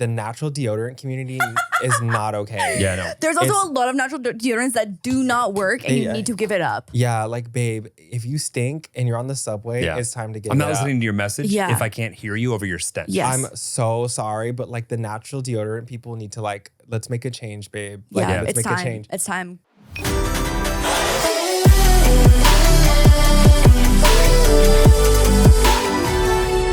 the natural deodorant community is not okay. Yeah, no. There's also a lot of natural deodorants that do not work and you need to give it up. Yeah, like, babe, if you stink and you're on the subway, it's time to give it up. I'm not listening to your message if I can't hear you over your stench. Yes. I'm so sorry, but like the natural deodorant people need to like, let's make a change, babe. Like, let's make a change. It's time.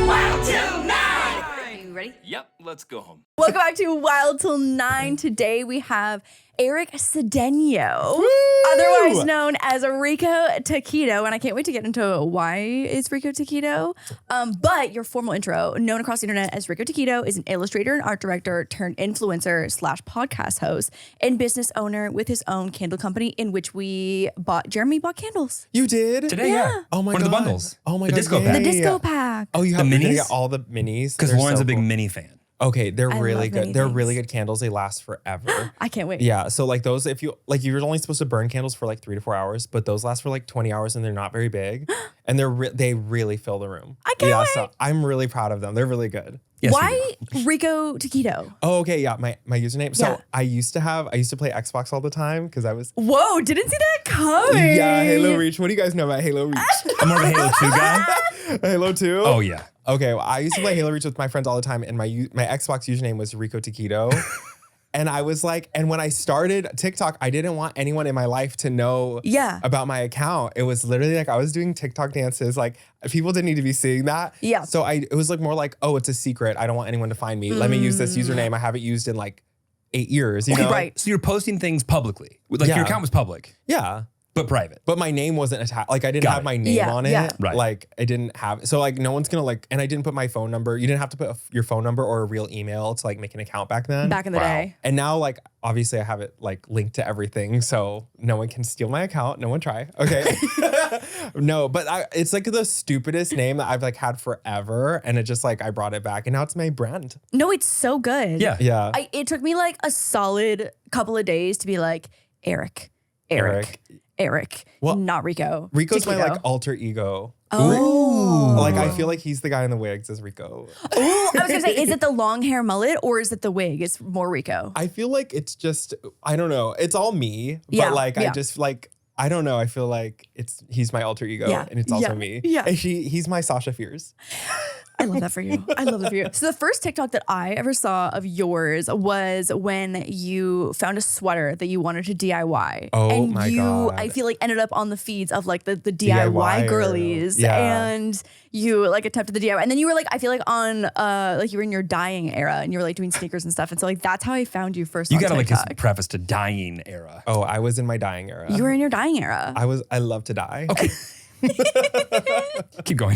Wild Till 9! Are you ready? Yep, let's go home. Welcome back to Wild Till 9. Today we have Eric Sedeño, otherwise known as Rico Taquito, and I can't wait to get into why it's Rico Taquito. But your formal intro, known across the internet as Rico Taquito, is an illustrator and art director turned influencer / podcast host and business owner with his own candle company in which Jeremy bought candles. You did? Today, yeah. Oh my God. One of the bundles. Oh my The God. disco yeah, pack. The yeah, disco yeah. pack. Oh, you have The you're gonna minis? get all the minis? Because They're Lauren's so a big cool. mini fan. Okay, they're I really love mini good. They're things. really good candles. They last forever. I can't wait. Yeah, so like those, if you like, you're only supposed to burn candles for like 3 to 4 hours, but those last for like 20 hours and they're not very big, and they really fill the room. I can't wait. So I'm really proud of them. They're really good. Yes, Why Rico Taquito? Oh, okay, yeah, my username. So Yeah. I used to play Xbox all the time because I was. Whoa, didn't see that coming. Yeah, Halo Reach. What do you guys know about Halo Reach? I'm more of a Halo 2 guy. Halo 2? Oh, yeah. Okay, well, I used to play Halo Reach with my friends all the time, and my Xbox username was Rico Taquito. And I was like, and when I started TikTok, I didn't want anyone in my life to know about my account. It was literally like I was doing TikTok dances. Like people didn't need to be seeing that. Yeah. So it was like more like, oh, it's a secret. I don't want anyone to find me. Let me use this username. I haven't used in like 8 years. You know? Right. So you're posting things publicly. Like your account was public, Yeah. but private. But my name wasn't attached. Like I didn't have my name on it. Yeah. Right. Like I didn't have. So like no one's gonna like. And I didn't put my phone number. You didn't have to put your phone number or a real email to like make an account back then. Back in the day. And now like obviously I have it like linked to everything, so no one can steal my account. No one try. Okay. No, but it's like the stupidest name that I've like had forever, and it just like I brought it back, and now it's my brand. No, it's so good. Yeah. Yeah. It took me like a solid couple of days to be like, Eric, Well, not Rico. Rico's my Taquito. like alter ego. Oh. Like I feel like he's the guy in the wigs as Rico. Oh, I was gonna say, is it the long hair mullet or is it the wig? It's more Rico. I feel like it's just, I don't know. It's all me, but Yeah, like I yeah. just like, I don't know. I feel like he's my alter ego, and it's also me. Yeah. And he's my Sasha Fierce. I love that for you. I love that for you. So the first TikTok that I ever saw of yours was when you found a sweater that you wanted to DIY. Oh and my you, God. I feel like ended up on the feeds of like the DIY DIY girlies. yeah. And you like attempted the DIY. And then you were like, I feel like on like you were in your dyeing era and you were like doing sneakers and stuff. And so like that's how I found you first You on got to like TikTok. this preface to dying era. Oh, I was in my dying era. You were in your dyeing era. I love to die. Okay. Keep going.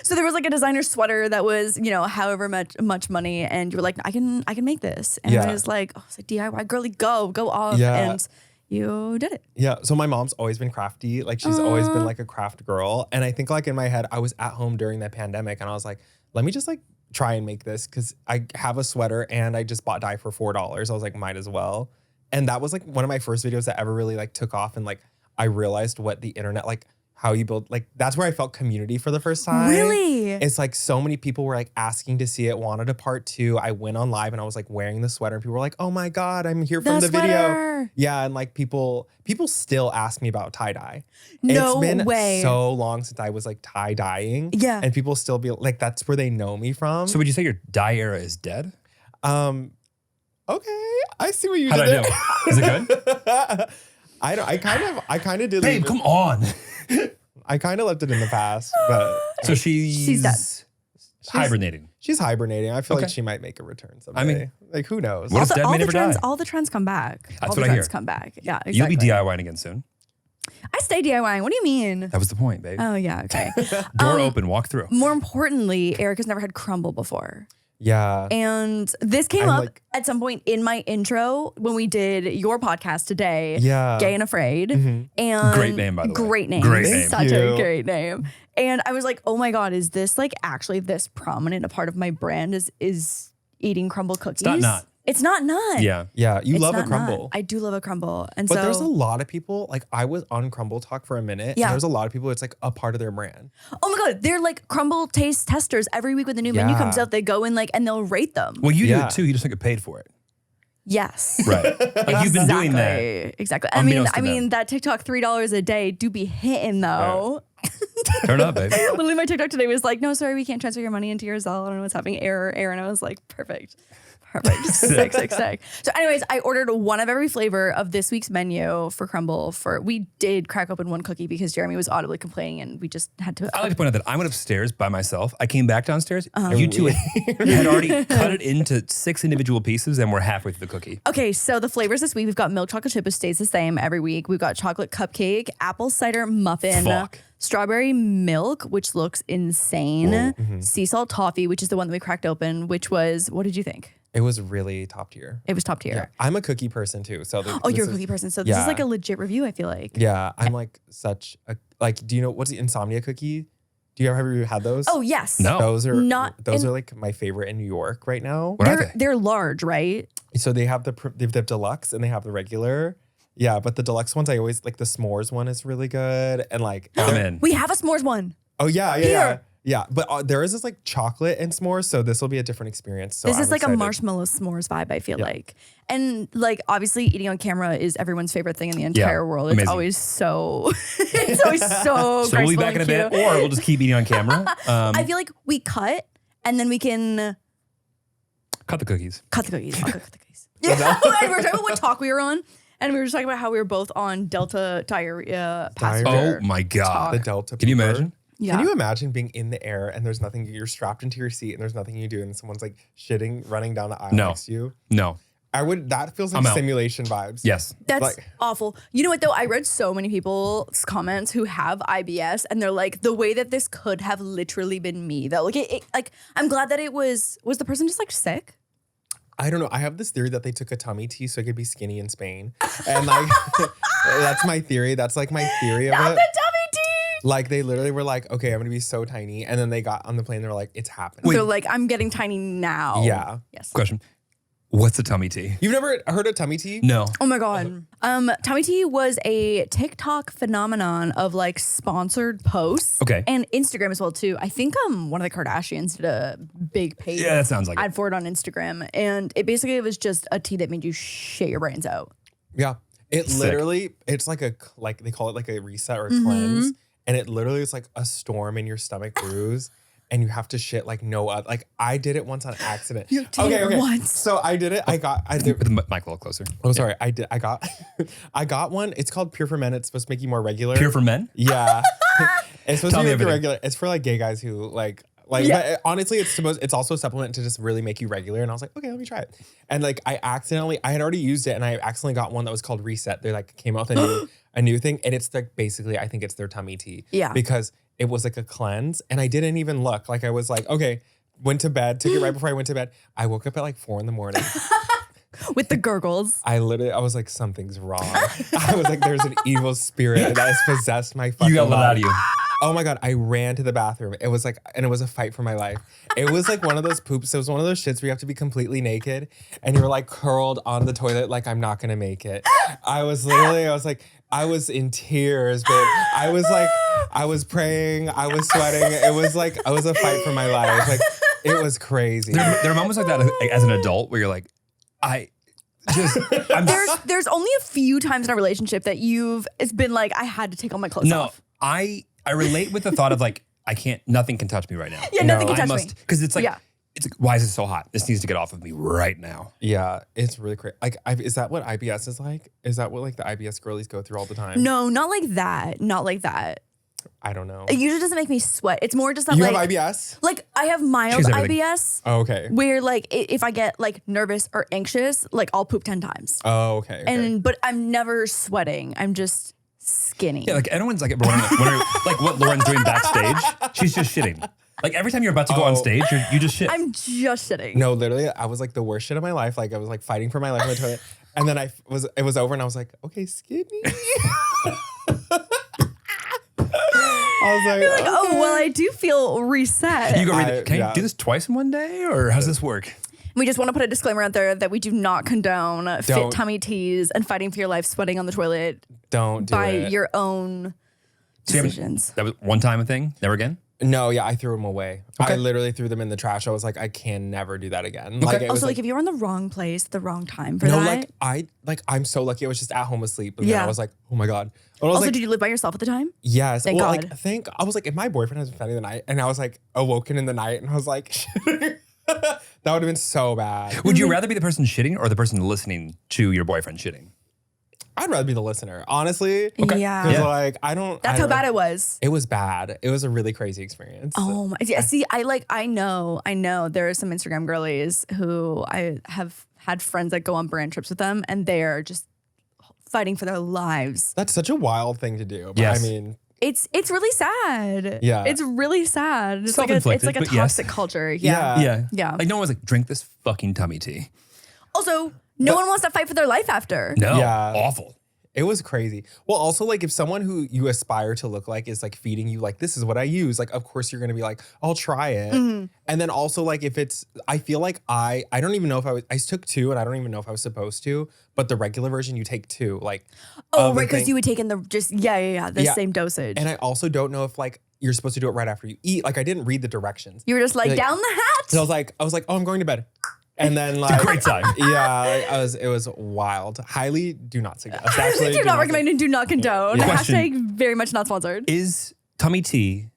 So there was like a designer sweater that was, you know, however much money, and you were like, I can make this. And I was like, oh, it's like DIY girly, go off. Yeah. And you did it. Yeah. So my mom's always been crafty. Like she's always been like a craft girl. And I think like in my head, I was at home during the pandemic and I was like, let me just like try and make this because I have a sweater and I just bought dye for $4. I was like, might as well. And that was like one of my first videos that ever really like took off. And like I realized what the internet, like how you build, like that's where I felt community for the first time. Really? It's like so many people were like asking to see it, wanted a part 2. I went on live and I was like wearing the sweater and people were like, oh my God, I'm here from the video. sweater. Yeah, and like people still ask me about tie-dye. No It's been way. so long since I was like tie-dyeing. Yeah. And people still be like, that's where they know me from. So would you say your dye era is dead? Okay, I see what you How'd did I there. do? Is it good? I kind of did. Babe, come on. I kind of left it in the past, but So she's dead. hibernating. she's hibernating. I feel like Okay. she might make a return someday. I mean, like who knows? What if dead may never die? All the trends come back. That's all the what I trends hear. come back. Yeah, exactly. You'll be DIYing again soon. I stay DIYing. What do you mean? That was the point, babe. Oh yeah, okay. Door open, walk through. More importantly, Eric has never had crumble before. Yeah. And this came I'm up like- at some point in my intro when we did your podcast today, Yeah. Gay and Afraid. Mhm. And Great name, by the way. Great name. Great name. Such Thank a you. great name. And I was like, oh my God, is this like actually this prominent a part of my brand is eating crumble cookies? not. It's not nut. Yeah. Yeah, you It's love a not crumble. nut. I do love a crumble. And But so there's a lot of people, like I was on Crumble Talk for a minute. Yeah. And there's a lot of people, it's like a part of their brand. oh my God, they're like crumble taste testers. Every week when the new menu Yeah. comes out, they go in like and they'll rate them. Well, you do Yeah. it too. You just don't get paid for it. Yes. Right. Like you've been doing that. Exactly. Unbeknownst to I mean them. that TikTok $3 a day do be hitting though. Turn up, babe. Literally, my TikTok today was like, "No, sorry, we can't transfer your money into your Zelle. I don't know what's happening. Error." And I was like, "Perfect, sick. So, anyways, I ordered one of every flavor of this week's menu for Crumble. We did crack open one cookie because Jeremy was audibly complaining, and we just had to. I like to point out that I went upstairs by myself. I came back downstairs. You two had already cut it into 6 individual pieces and we're halfway through the cookie. Okay, so the flavors this week, we've got milk chocolate chip, which stays the same every week. We've got chocolate cupcake, apple cider muffin, Fuck. strawberry milk, which looks insane, sea salt toffee, which is the one that we cracked open, which was, what did you think? It was really top tier. It was top tier. Yeah. I'm a cookie person too. So Oh, you're a cookie person. So this is yeah. like a legit review, I feel like. Yeah, I'm like such a, like, do you know, what's the insomnia cookie? Do you ever had those? Oh, yes. No. Those are Not are like my favorite in New York right now. What are they? They're large, right? So they have the deluxe and they have the regular. Yeah, but the deluxe ones I always like. The s'mores one is really good, and like I'm in. We have a s'mores one. oh yeah. Here. Yeah, but there is this like chocolate and s'mores, so this will be a different experience. So This I'm is like excited. a marshmallow s'mores vibe, I feel like. And like obviously eating on camera is everyone's favorite thing in the entire world. It's amazing. always so it's always so So we'll be graceful back in and a bit, cute. or we'll just keep eating on camera. I feel like we cut and then we can Cut the cookies. cut the cookies. I'll cut the cookies. Yeah. And we were talking about what talk we were on. And we were just talking about how we were both on Delta diarrhea passenger. Oh my God. The Delta. Can you pooper. imagine? Yeah. Can you imagine being in the air and there's nothing, you're strapped into your seat and there's nothing you do and someone's like shitting, running down the aisle No. next to you? No. That feels like I'm out. simulation vibes. Yes. That's Like- awful. You know what though? I read so many people's comments who have IBS, and they're like, the way that this could have literally been me. Though, like I'm glad that it was. Was the person just like sick? I don't know. I have this theory that they took a tummy tea so I could be skinny in Spain. And like, that's my theory. That's like my theory of Not it. the tummy tea. Like they literally were like, okay, I'm gonna be so tiny. And then they got on the plane, they were like, it's happening. They're like, I'm getting tiny now. Yeah. Yes. Question. What's a tummy tea? You've never heard of tummy tea? No. Oh my God. Tummy tea was a TikTok phenomenon of like sponsored posts. Okay. And Instagram as well too. I think one of the Kardashians did a big page. Yeah, that sounds like ad it. for it on Instagram. And it was just a tea that made you shit your brains out. Yeah. It Sick. literally, it's like like they call it like a reset or a Mm-hmm. cleanse. And it literally is like a storm in your stomach bruise. And you have to shit like no other. Like I did it once on accident. You did it once. So I did it. I did. With the mic a little closer. Oh, sorry. I got one. It's called Pure for Men. It's supposed to make you more regular. Pure for men? Yeah. It's supposed Tell to me be everything. regular. It's for like gay guys who like Yeah. but honestly, it's also a supplement to just really make you regular. And I was like, okay, let me try it. And like I had already used it and I accidentally got one that was called Reset. They like came out with a new thing. And it's like basically, I think it's their tummy tea. Yeah. Because it was like a cleanse. And I didn't even look. Like I was like, okay, went to bed, took it right before I went to bed. I woke up at like 4 a.m. With the gurgles. I was like, something's wrong. I was like, there's an evil spirit that has possessed my fucking You got let life. out of you. Oh my God, I ran to the bathroom. It was like, and it was a fight for my life. It was like one of those poops. It was one of those shits where you have to be completely naked and you're like curled on the toilet like, I'm not gonna make it. I was in tears, but I was praying, I was sweating. It was a fight for my life. Like, it was crazy. There are moments like that as an adult where you're like, There's only a few times in a relationship that it's been like, I had to take all my clothes no, off. I relate with the thought of like, nothing can touch me right now. Yeah, nothing can I touch must, me. because it's like, Yeah. why is it so hot? This needs to get off of me right now. Yeah, it's really crazy. Like, is that what IBS is like? Is that what like the IBS girlies go through all the time? No, not like that. Not like that. I don't know. It usually doesn't make me sweat. It's more just that You like have IBS? like I have mild She's everything. IBS Oh, okay. where like if I get like nervous or anxious, like I'll poop 10 times. Oh, okay. But I'm never sweating. I'm just skinny. Yeah, like everyone's like wondering like what Lauren's doing backstage. She's just shitting. Like every time you're about to go on stage, you just shit. I'm just shitting. No, literally, I was like the worst shit of my life. Like I was like fighting for my life in the toilet, and then it was over, and I was like, okay, skinny. I was like, You're like, oh well, I do feel reset. You go read it. Can yeah. I do this twice in one day, or how's this work? We just want to put a disclaimer out there that we do not condone fit tummy teas and fighting for your life, sweating on the toilet. Don't do by it. your own decisions. That was one time a thing? Never again? No, yeah, I threw them away. Okay. I literally threw them in the trash. I was like, I can never do that again. Okay. Like, it was Also, like if you're in the wrong place, the wrong time for no, that. I'm so lucky. I was just at home asleep. And then Yeah. I was like, oh my God. And I was Also, like, did you live by yourself at the time? yes. Thank well, God. I was like, if my boyfriend has been spending the night and I was like awoken in the night and I was like, that would have been so bad. Would you rather be the person shitting or the person listening to your boyfriend shitting? I'd rather be the listener, honestly. Okay. Yeah. Because Yeah. like, I don't. That's I how don't- bad it was. It was bad. It was a really crazy experience. Oh my! Yeah, see, I know. There are some Instagram girlies who I have had friends that go on brand trips with them, and they are just fighting for their lives. That's such a wild thing to do. But Yes. I mean, It's really sad. Yeah. it's really sad. It's like a Self-inflicted, but yes. toxic culture. Yeah. Yeah. Yeah. Like no one was like, drink this fucking tummy tea. Also, no one wants to fight for their life after. No. Yeah. Awful. it was crazy. Well, also like if someone who you aspire to look like is like feeding you like, this is what I use, like of course you're gonna be like, I'll try it. And then also like if it's, I feel like I don't even know if I took 2 and I don't even know if I was supposed to, but the regular version you take 2, like. Oh, of the right, because thing. you would take in the the Yeah. same dosage. And I also don't know if like you're supposed to do it right after you eat. Like I didn't read the directions. you were just like, Like- down the hatch. So I was like, oh, I'm going to bed. And then like Great time. Yeah, like, it was wild. Highly do not suggest. Actually, do not recommend and do not condone. Yeah. Question. Hashtag very much not sponsored. Is tummy tea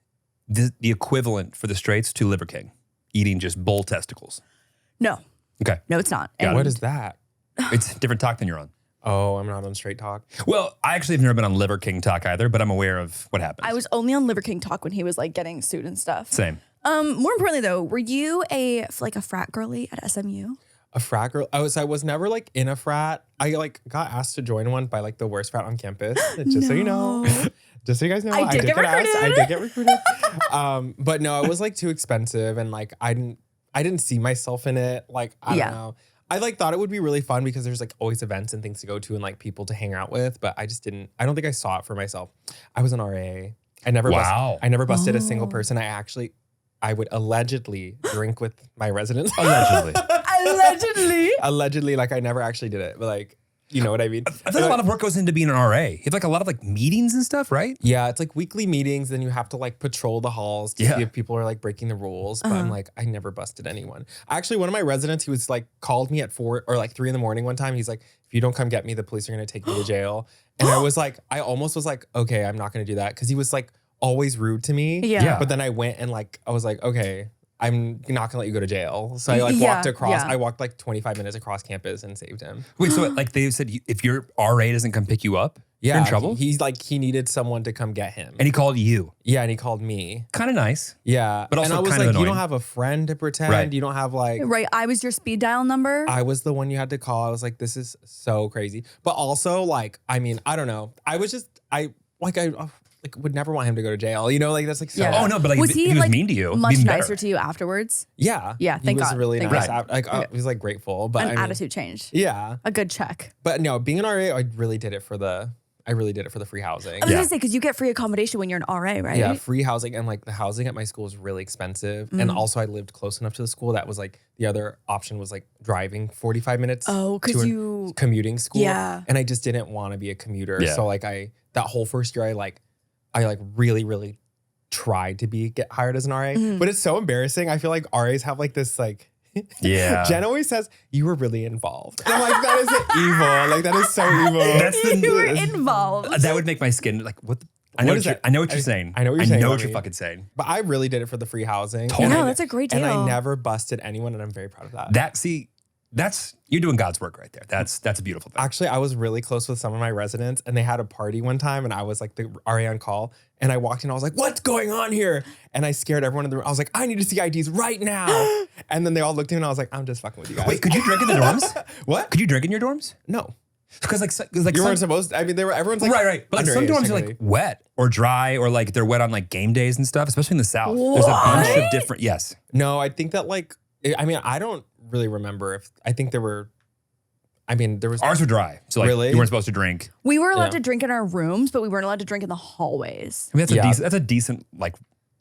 the equivalent for the straights to Liver King? Eating just bull testicles. No, Okay. no, it's not. Got it. What is that? It's a different talk than you're on. Oh, I'm not on Straight Talk. Well, I actually have never been on Liver King talk either, but I'm aware of what happens. I was only on Liver King talk when he was like getting sued and stuff. Same. More importantly though, were you a frat girly at SMU? A frat girl. I was never like in a frat. I like got asked to join one by like the worst frat on campus. Just so you know. Just so you guys know, I did get asked. I recruited. did get recruited. But no, it was like too expensive and like I didn't see myself in it. Like I Yeah. don't know. I like thought it would be really fun because there's like always events and things to go to and like people to hang out with, but I just didn't. I don't think I saw it for myself. I was an RA. I never Wow. I never busted a single Oh. person. I would allegedly drink with my residents. Allegedly. Allegedly. Allegedly, like I never actually did it, but like, you know what I mean? I feel like a lot of work goes into being an RA. You have like a lot of like meetings and stuff, right? Yeah, it's like weekly meetings. Then you have to like patrol the halls to Yeah. see if people are like breaking the rules. But I'm like, I never busted anyone. Actually, one of my residents, he was like called me at 4 or like 3 in the morning one time. He's like, if you don't come get me, the police are gonna take me to jail. And I was like, I almost was like, okay, I'm not gonna do that because he was like always rude to me. Yeah. But then I went and like I was like, okay, I'm not gonna let you go to jail. So I like Yeah, walked across. yeah. I walked like 25 minutes across campus and saved him. Wait, so like they said, if your RA doesn't come pick you up, Yeah, you're in trouble? He's like he needed someone to come get him. And he called you. Yeah, and he called me. Kind of nice. Yeah, But also and I was kind of like, you annoying. don't have a friend to pretend. Right. You don't have like. Right, I was your speed dial number. I was the one you had to call. I was like, this is so crazy. But also, like, I mean, I don't know. I would never want him to go to jail. You know, like that's like so. Yeah. Oh, no, but like was he he was like mean to you. much Even nicer better. to you afterwards? Yeah. Yeah, He thank was God, really thank nice. God. Like, Okay. he was like grateful. But An I mean, attitude change. Yeah. A good check. But no, being an RA, I really did it for the free housing. I was Yeah. gonna say because you get free accommodation when you're an RA, right? Yeah, free housing, and like the housing at my school is really expensive. And also I lived close enough to the school that was like the other option was like driving 45 minutes. Oh, 'cause to a you- commuting school. Yeah. And I just didn't want to be a commuter. Yeah. So like that whole first year I really, really tried to get hired as an RA. But it's so embarrassing. I feel like RAs have like this like Yeah. Jen always says, you were really involved. And I'm like, that is evil. Like that is so evil. That's the- You were involved. That would make my skin like, what? I What know is what that? I know what you're saying. I know what you're saying I know about what you're me. fucking saying. But I really did it for the free housing. Totally. And No, I- that's a great And I deal. never busted anyone, and I'm very proud of that. That's you're doing God's work right there. That's a beautiful thing. Actually, I was really close with some of my residents, and they had a party one time, and I was like the RA on call, and I walked in, I was like, what's going on here? And I scared everyone in the room. I was like, I need to see IDs right now. And then they all looked at me, and I was like, I'm just fucking with you guys. Wait, could you drink in the dorms? What? Could you drink in your dorms? No. Because like You some, weren't supposed to. I mean, everyone's like, right. But like some underage, dorms are like technically. wet or dry or like they're wet on like game days and stuff, especially in the South. There's a bunch of What? different. Yes. No, I think that I mean, I don't really remember I think there was. Ours were dry, so like Really? you weren't supposed to drink. We were allowed Yeah. to drink in our rooms, but we weren't allowed to drink in the hallways. I mean, Yeah. that's a decent like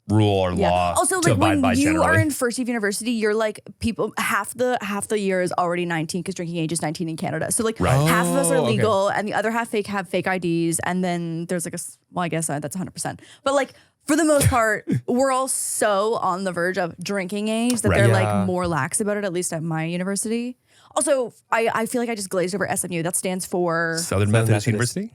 rule or law Also, to like abide when by you generally. are in first year of university, you're like people half the year is already 19 because drinking age is 19 in Canada. So like half of us are okay. legal and the other half have fake IDs. And then there's like I guess that's 100%. But like for the most part, we're all so on the verge of drinking age that they're like more lax about it, at least at my university. Also, I feel like I just glazed over SMU. That stands for Southern Methodist University.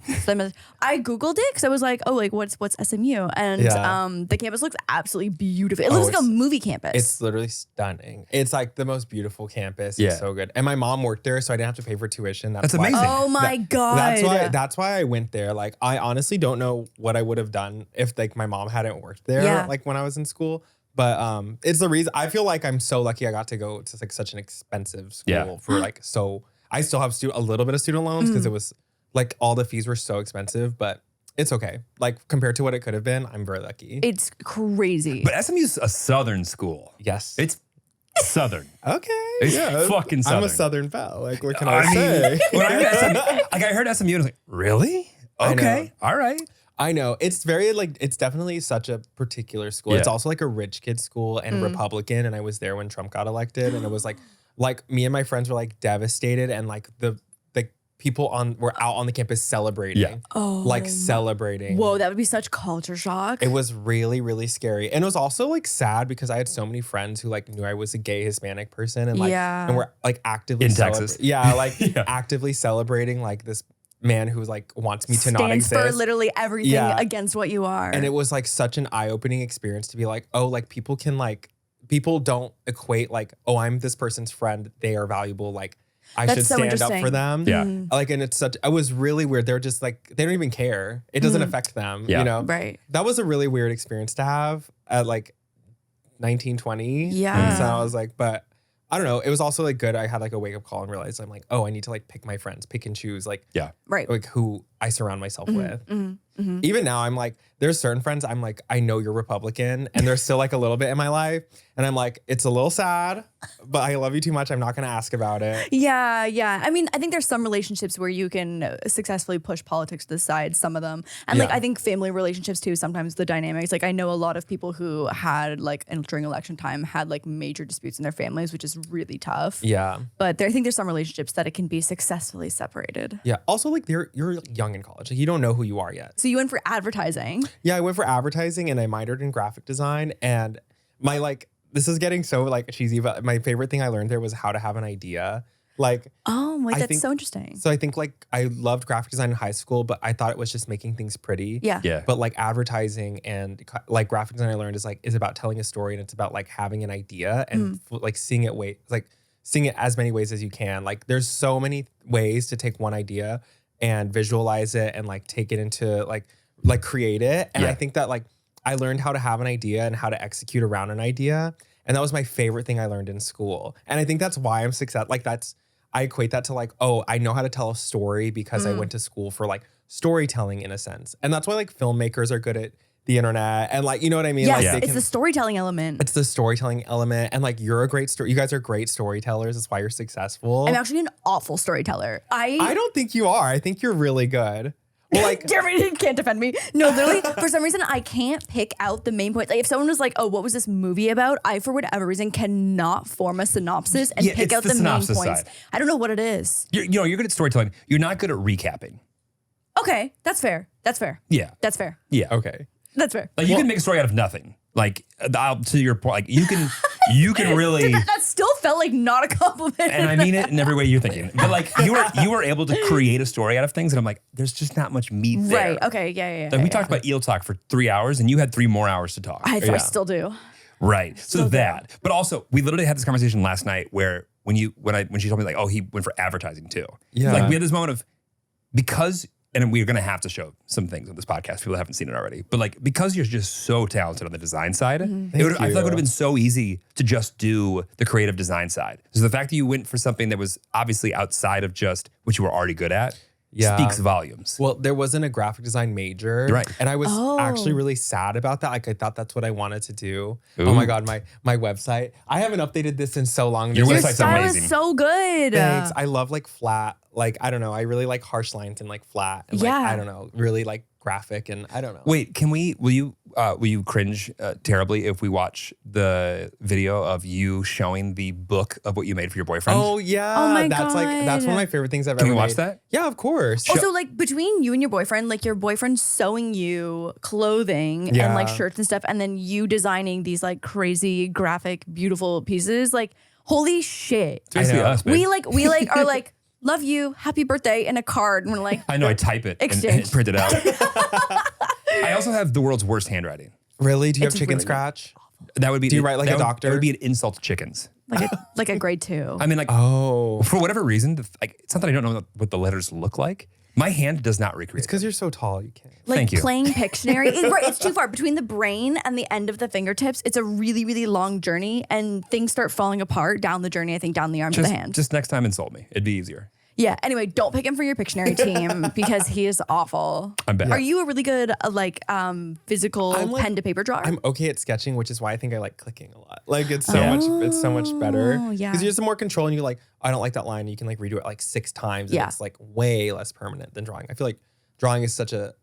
I Googled it because I was like, oh, like what's SMU? And the campus looks absolutely beautiful. It looks like a movie campus. It's literally stunning. It's like the most beautiful campus. Yeah. It's so good. And my mom worked there, so I didn't have to pay for tuition. That's why- amazing. Oh my God. That's why I went there. Like, I honestly don't know what I would have done if like my mom hadn't worked there, like when I was in school. But it's the reason I feel like I'm so lucky I got to go to like such an expensive school for like I still have a little bit of student loans because it was like all the fees were so expensive, but it's okay. Like compared to what it could have been, I'm very lucky. It's crazy. But SMU's a Southern school. Yes. It's Southern. Okay. It's fucking Southern. I'm a Southern belle. Like, what can I say? When I heard SMU, like I heard SMU and I was like, really? Okay. All right. I know. It's very like, it's definitely such a particular school. Yeah. It's also like a rich kid school and Republican. And I was there when Trump got elected. And it was like me and my friends were like devastated. And like the people were out on the campus celebrating. Yeah. Oh. Like celebrating. Whoa, that would be such culture shock. It was really, really scary. And it was also like sad because I had so many friends who like knew I was a gay Hispanic person and like, and we're like actively in Texas. Yeah. Like actively celebrating like this man who like wants me to not exist. Stands for literally everything against what you are. And it was like such an eye-opening experience to be like, oh, like people don't equate like, oh, I'm this person's friend. They are valuable. Like I should stand up for them. Yeah. Like, and it was really weird. They're just like, they don't even care. It doesn't affect them, you know? Right. That was a really weird experience to have at like 19, 20. Yeah. And so I was like, but I don't know. It was also like good. I had like a wake up call and realized I'm like, oh, I need to like pick my friends, pick and choose like, like who I surround myself with. Even now I'm like, there's certain friends I'm like, I know you're Republican and they're still like a little bit in my life. And I'm like, it's a little sad, but I love you too much. I'm not going to ask about it. Yeah, yeah. I mean, I think there's some relationships where you can successfully push politics to the side, some of them. And like, I think family relationships too, sometimes the dynamics, like I know a lot of people who had like, and during election time had like major disputes in their families, which is really tough. Yeah. But I think there's some relationships that it can be successfly separated. Yeah. Also like you're young in college. Like you don't know who you are yet. So you went for advertising. Yeah, I went for advertising and I minored in graphic design. And my like, this is getting so like cheesy, but my favorite thing I learned there was how to have an idea. Like, oh, wait, that's think, so interesting. So I think like I loved graphic design in high school, but I thought it was just making things pretty. Yeah. Yeah. But like advertising and like graphic design I learned is about telling a story and it's about like having an idea and like seeing it as many ways as you can. Like there's so many ways to take one idea and visualize it and like take it into like create it. And I think that like I learned how to have an idea and how to execute around an idea. And that was my favorite thing I learned in school. And I think that's why I'm successful. Like I equate that to like, oh, I know how to tell a story because I went to school for like storytelling in a sense. And that's why like filmmakers are good at the internet and like, you know what I mean? Yes, like it's the storytelling element. It's the storytelling element. And like, you're a great you guys are great storytellers. That's why you're successful. I'm actually an awful storyteller. I don't think you are. I think you're really good. Well, like, Jeremy can't defend me. No, literally, for some reason, I can't pick out the main point. Like, if someone was like, "Oh, what was this movie about?" I, for whatever reason, cannot form a synopsis and pick out the main points. Side. I don't know what it is. You're good at storytelling. You're not good at recapping. Okay, that's fair. That's fair. Yeah. That's fair. Yeah. okay. That's fair. Like you can make a story out of nothing. Like to your point, like you can really. That still felt like not a compliment. And I mean it in every way you're thinking. But like you were able to create a story out of things, and I'm like, there's just not much meat there. Right. Okay. Yeah. Like we talked about eel talk for 3 hours, and you had 3 more hours to talk. I still do. Right. So that, but also we literally had this conversation last night where when she told me like, oh, he went for advertising too. Yeah. Like we had this moment of because. And we're going to have to show some things on this podcast. People haven't seen it already. But like, because you're just so talented on the design side, I feel like it would have been so easy to just do the creative design side. So the fact that you went for something that was obviously outside of just what you were already good at speaks volumes. Well, there wasn't a graphic design major. Right. And I was actually really sad about that. Like I thought that's what I wanted to do. Ooh. Oh my God, my website. I haven't updated this in so long. Your Your website's style amazing. is so good. Thanks. I love like flat, like, I don't know. I really like harsh lines and like flat. And like, I don't know, really like graphic, and I don't know. Wait, will you cringe terribly if we watch the video of you showing the book of what you made for your boyfriend? Oh yeah, Oh my that's that's one of my favorite things I've Can ever we watch made. that? Yeah, of course. Also, like between you and your boyfriend, like your boyfriend sewing you clothing and like Yeah. shirts and stuff, and then you designing these like crazy graphic, beautiful pieces. Like, holy shit! It's basically I know. us, man. We are like, love you, happy birthday, and a card, and we're like, I know. I type it and Exchange. print it out. I also have the world's worst handwriting. Really? Do you have It's chicken really scratch? That would be. Do you write like a doctor? That would be an insult to chickens. like a grade 2. I mean, like Oh, for whatever reason, it's not that I don't know what the letters look like. My hand does not recreate. it's because you're so tall. You can't. Like Thank you. playing Pictionary. It's too far between the brain and the end of the fingertips. It's a really, really long journey, and things start falling apart down the journey. I think down the arm to the hand. Just next time, insult me. It'd be easier. Yeah. Anyway, don't pick him for your Pictionary team because he is awful. I'm bad. Are you a really good physical I'm like- pen to paper drawer? I'm okay at sketching, which is why I think I like clicking a lot. Like it's so much better. yeah. Because you have some more control, and you like, I don't like that line. You can like redo it like 6 times. Yeah. And it's like way less permanent than drawing. I feel like drawing is such a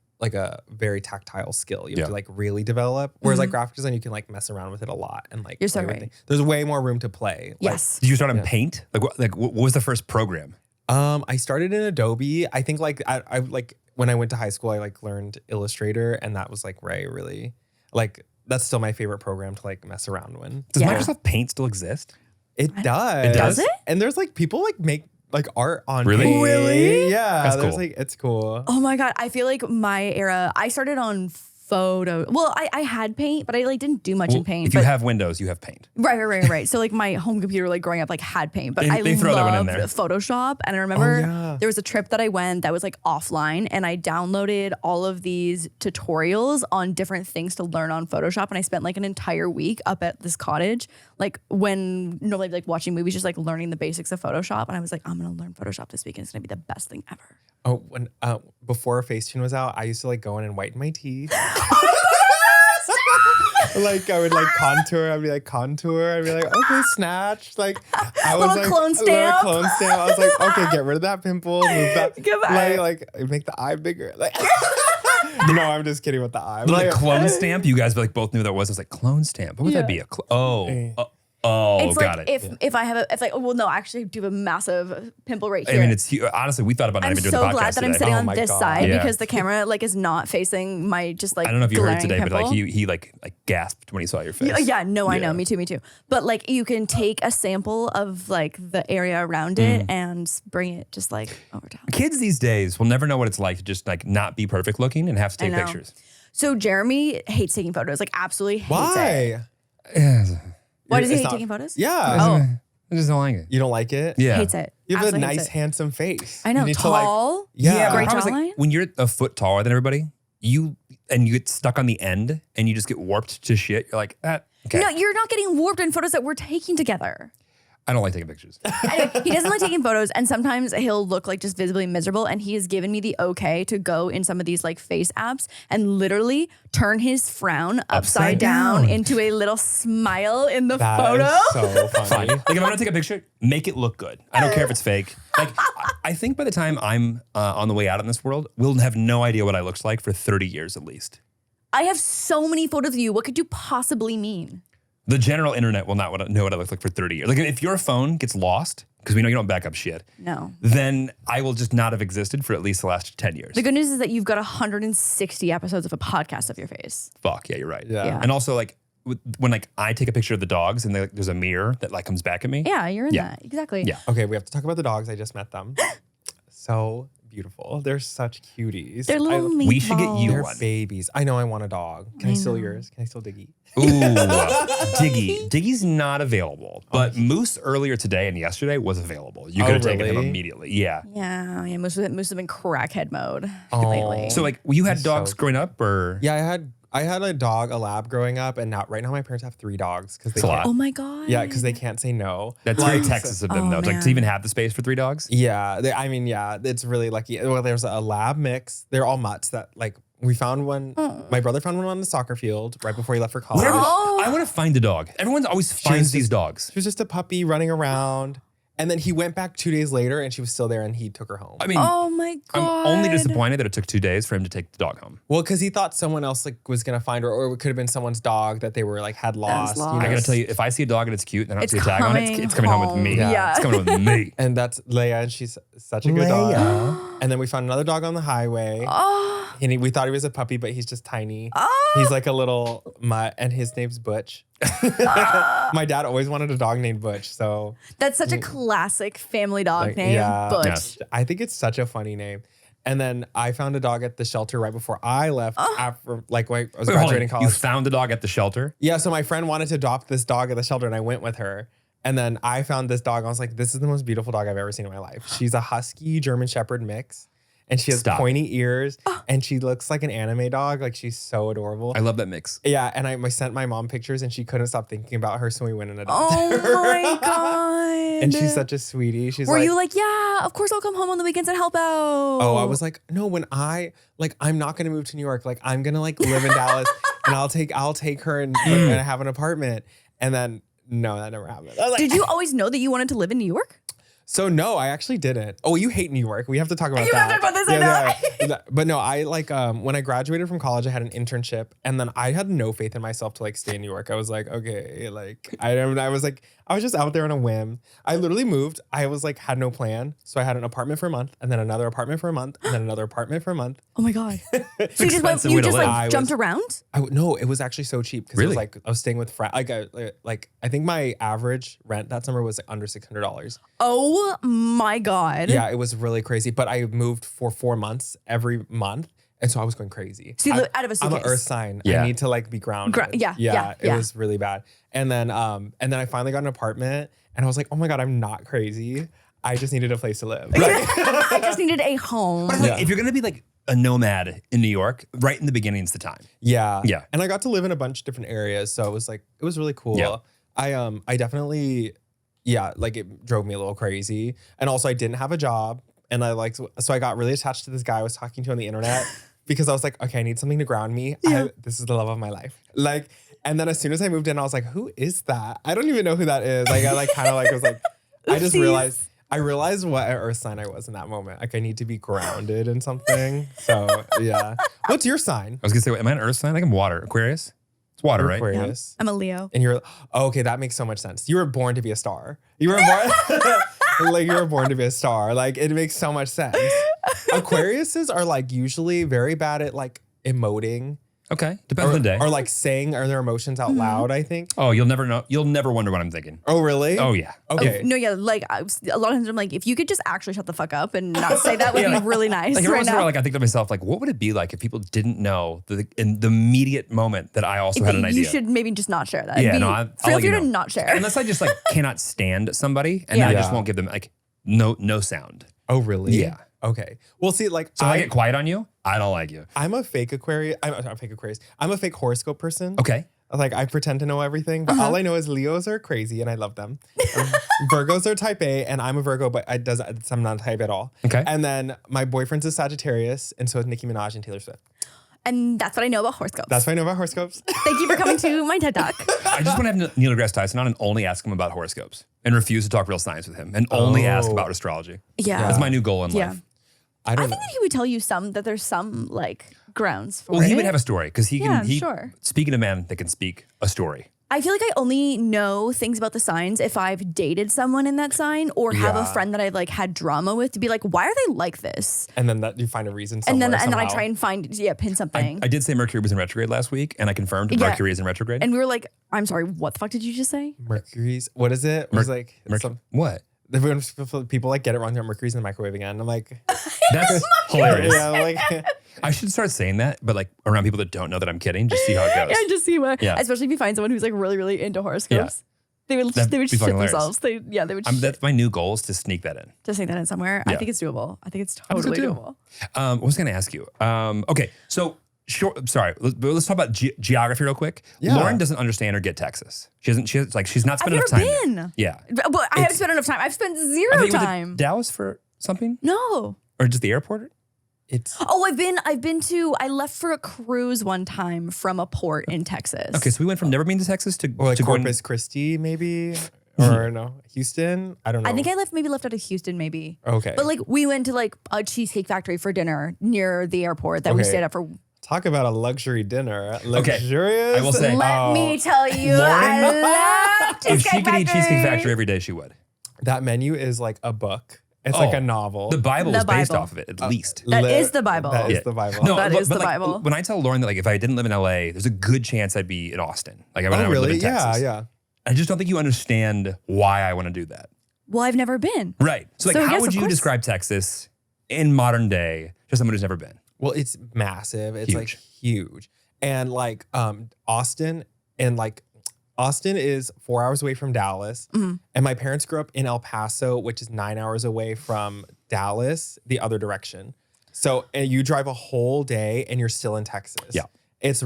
very tactile skill. You have Yeah. to like really develop. Whereas like graphic design, you can like mess around with it a lot and like You're so play with right. things. There's way more room to play. Like, yes. Did you start on Paint? What was the first program? I started in Adobe. I think like I like when I went to high school, I like learned Illustrator, and that was like where I really like. That's still my favorite program to like mess around with. Does Yeah. Microsoft Paint still exist? It does. Does it? And there's like people like make like art on Really? Paint. Really? Yeah. That's there's cool. like it's cool. Oh my God. I feel like my era, I started on photo. Well, I had Paint, but I like didn't do much in Paint. If you but- have Windows, you have Paint. Right. So like my home computer, like growing up, like had Paint, but They throw that one in loved there. Photoshop. And I remember yeah. there was a trip that I went that was like offline, and I downloaded all of these tutorials on different things to learn on Photoshop. And I spent like an entire week up at this cottage, like when normally like watching movies, just like learning the basics of Photoshop. And I was like, I'm gonna learn Photoshop this week, and it's gonna be the best thing ever. Oh, when before Facetune was out, I used to like go in and whiten my teeth. Like I would like contour. I'd be like contour. I'd be like, okay, snatch. Like I was Little like clone a little stamp. clone stamp. I was like, okay, get rid of that pimple. Move that. Goodbye. Like make the eye bigger. Like no, I'm just kidding with the eye. Like Like, clone stamp, you guys like both knew what that was. I was like, clone stamp. What would that be? It's Got like it. if I have it's like, well, no, actually I do have a massive pimple right I here. mean, it's huge. Honestly, we thought about not I'm even doing the so podcast glad that today. I'm sitting Oh on my this God. side Yeah. because the camera like is not facing my just like I don't know if you heard glaring today, pimple. but like he like gasped when he saw your face. Yeah, no, I know. Yeah. Me too. But like you can take a sample of like the area around it and bring it just like over top. Kids these days will never know what it's like to just like not be perfect looking and have to take know. pictures. So Jeremy hates taking photos, like absolutely hates it. why? Why does he It's hate not- taking photos? Yeah. Oh, I just don't like it. You don't like it? Yeah. hates it. You have a Absolutely hates nice, it. handsome face. I know, You need to, like- tall. yeah. but Great the problem is, jawline. like, when you're a foot taller than everybody, you get stuck on the end and you just get warped to shit. You're like, okay. No, you're not getting warped in photos that we're taking together. I don't like taking pictures. Anyway, he doesn't like taking photos, and sometimes he'll look like just visibly miserable. And he has given me the okay to go in some of these like face apps and literally turn his frown upside down into a little smile in the That photo. is so Fine. funny. Like if I'm gonna take a picture, make it look good. I don't care if it's fake. Like I think by the time I'm on the way out in this world, we'll have no idea what I looks like for 30 years at least. I have so many photos of you. What could you possibly mean? The general internet will not know what I look like for 30 years. Like if your phone gets lost, because we know you don't back up shit, No. then I will just not have existed for at least the last 10 years. The good news is that you've got 160 episodes of a podcast of your face. Fuck, yeah, you're right. Yeah. And also like when like I take a picture of the dogs and there's a mirror that like comes back at me. Yeah, you're in Yeah. that. Exactly. Yeah. Okay, we have to talk about the dogs. I just met them. So beautiful. They're such cuties. They're little meatballs. We should get you They're one. babies. I know I want a dog. Can I steal yours? Can I steal Diggy? Ooh, Diggy. Diggy's not available, but Moose earlier today and yesterday was available. You could have taken him really? immediately. Yeah. Yeah, Moose have been crackhead mode Oh. lately. So like, you had He's dogs so- growing up, or Yeah, I had a dog, a lab growing up, and now right now my parents have 3 dogs because they It's a lot. can't. oh my God. Yeah, because they can't say no. that's very Texas of them Oh, though. Like man. to even have the space for 3 dogs. Yeah, it's really lucky. Well, there's a lab mix. They're all mutts that like we found one. My brother found one on the soccer field right before he left for college. Whatever. Oh. I want to find a dog. Everyone always finds these dogs. She was just a puppy running around, And then he went back 2 days later and she was still there and he took her home. I mean, Oh my God. I'm only disappointed that it took 2 days for him to take the dog home. Well, because he thought someone else like was gonna find her, or it could have been someone's dog that they were like had lost. You know? I gotta tell you, if I see a dog and it's cute and I don't It's see a tag on it, it's coming home with me. home. Yeah. It's coming with me. And that's Leia, and she's such a good dog. And then we found another dog on the highway. Oh. And we thought he was a puppy, but he's just tiny. He's like a little mutt, and his name's Butch. My dad always wanted a dog named Butch, so That's such a classic family dog name. yeah. Butch. Yes. I think it's such a funny name. And then I found a dog at the shelter right before I left, after like when I was Wait, hold on. graduating college. You found the dog at the shelter? Yeah, so my friend wanted to adopt this dog at the shelter, and I went with her. And then I found this dog. I was like, this is the most beautiful dog I've ever seen in my life. She's a husky German Shepherd mix. And she has pointy ears. And she looks like an anime dog. Like, she's so adorable. I love that mix. Yeah, and I sent my mom pictures, and she couldn't stop thinking about her, so we went and adopted her. Oh my God. And she's such a sweetie. She's Were like, you like, yeah, of course I'll come home on the weekends and help out? oh, I was like, no, when I'm not gonna move to New York. Like, I'm gonna like live in Dallas, and I'll take her and have an apartment. And then no, that never happened. I was like, Did you always know that you wanted to live in New York? So no, I actually didn't. Oh, you hate New York. We have to talk about You that. have to talk about this, I know. Yeah. But no, I like when I graduated from college, I had an internship, and then I had no faith in myself to like stay in New York. I was like, okay, like I was just out there on a whim. I literally moved. I was like had no plan, so I had an apartment for a month, and then another apartment for a month, and then another apartment for a month. Oh my God. So you just, expensive way to live. like jumped around? No, it was actually so cheap because it Really? was like I was staying with friends. Like I think my average rent that summer was like under $600. Oh my God. Yeah, it was really crazy. But I moved for 4 months every month. And so I was going crazy. So you live out of a I'm suitcase. an earth sign. Yeah. I need to like be grounded. Yeah. It was really bad. And then I finally got an apartment, and I was like, oh my God, I'm not crazy. I just needed a place to live. I just needed a home. But like, if you're gonna be like a nomad in New York, right in the beginning's the time. Yeah. Yeah. And I got to live in a bunch of different areas. So it was really cool. Yeah. I definitely, like it drove me a little crazy. And also I didn't have a job. And so I got really attached to this guy I was talking to on the internet because I was like, okay, I need something to ground me. Yeah. This is the love of my life. Like, and then as soon as I moved in, I was like, who is that? I don't even know who that is. Like, I like kind of like was like, I just Oopsies. realized what an earth sign I was in that moment. Like I need to be grounded in something. So yeah. What's your sign? I was gonna say, am I an earth sign? I think I'm water. Aquarius? It's water, right? Aquarius. I'm a Leo. And you're okay, that makes so much sense. You were born to be a star. You were born like you were born to be a star. Like it makes so much sense. Aquariuses are like usually very bad at like emoting Okay. Depends on the day. or like saying their emotions out loud, I think. Oh, you'll never know. You'll never wonder what I'm thinking. Oh, really? Oh, yeah. Okay. No, yeah, like a lot of times I'm like, if you could just actually shut the fuck up and not say that would be really nice Like every right once in a while, now. like I think to myself, like, what would it be like if people didn't know in the immediate moment that I also had an idea? You should maybe just not share that. Yeah, Be- no, I'll feel let free you to know. not share. Unless I just like cannot stand somebody, and then I Yeah. just won't give them like no sound. Oh, really? Yeah. Okay. Well, see, like So if I get quiet on you, I don't like you. I'm a fake Aquarius. I'm not fake Aquarius. I'm a fake horoscope person. Okay. Like I pretend to know everything, but all I know is Leos are crazy and I love them. Virgos are type A and I'm a Virgo, but I'm not type at all. Okay. And then my boyfriend's a Sagittarius, and so is Nicki Minaj and Taylor Swift. And that's what I know about horoscopes. That's what I know about horoscopes. Thank you for coming to my TED Talk. I just want to have Neil deGrasse Tyson on and only ask him about horoscopes and refuse to talk real science with him and only ask about astrology. Yeah. That's my new goal in Yeah. life. I I don't think know. that he would tell you that there's some like grounds for Well, it. he would have a story because he Yeah, can. sure. Speaking of man that can speak a story. I feel like I only know things about the signs if I've dated someone in that sign or have a Yeah. friend that I've like had drama with to be like, why are they like this? And then that you find a reason And somewhere then I somehow. try and pin something. I did say Mercury was in retrograde last week, and I confirmed Yeah. Mercury is in retrograde. and we were like, I'm sorry, what the fuck did you just say? Mercury's. What is it? It was like some, What? people like get it wrong. They're Mercury's in the microwave again. I'm like, That's hilarious. yeah, like I should start saying that, but like around people that don't know that I'm kidding, just see how it goes. Yeah, just see what. Yeah. Especially if you find someone who's like really, really into horoscopes. They would That'd be shit fucking hilarious. themselves. They would That's my new goal is to sneak that in. just say that in somewhere. I Yeah. think it's doable. I think it's think so totally too. doable. What was I going to ask you? Okay, so sorry, let's talk about geography real quick. Yeah. Lauren doesn't understand or get Texas. She's not spent I've enough time. never there. been. Yeah. But I haven't spent enough time. I've spent I zero thought you went to time. Dallas for something, No. or just the airport. it's Oh, I left for a cruise one time from a port in Texas. Okay, so we went from never being to Texas to or like to going- Corpus Christi maybe. or no, Houston. I don't know. I think I maybe left out of Houston, maybe. Okay. But like we went to like a Cheesecake Factory for dinner near the airport that we Okay. stayed at for. Talk about a luxury dinner. Luxurious. I will say- Let me tell you, Lauren, I love if she Cheesecake could eat Cheesecake Factory. Factory every day, she would. that menu is like a book. It's Oh, like a novel. The Bible The is based Bible. off of it, at least. That Lit- is the Bible. That is Yeah. the Bible. No, That but, is the but, like, Bible. when I tell Lauren that like if I didn't live in LA, there's a good chance I'd be in Austin. Like I would Oh, live really? in Texas. Yeah. I just don't think you understand why I want to do that. Well, I've never been. Right. So like So I how guess, would of you course- describe Texas in modern day to someone who's never been? Well, it's massive. It's like Huge. huge. And like Austin is 4 hours away from Dallas. Mm-hmm. And my parents grew up in El Paso, which is 9 hours away from Dallas, the other direction. So and you drive a whole day and you're still in Texas. Yeah. It's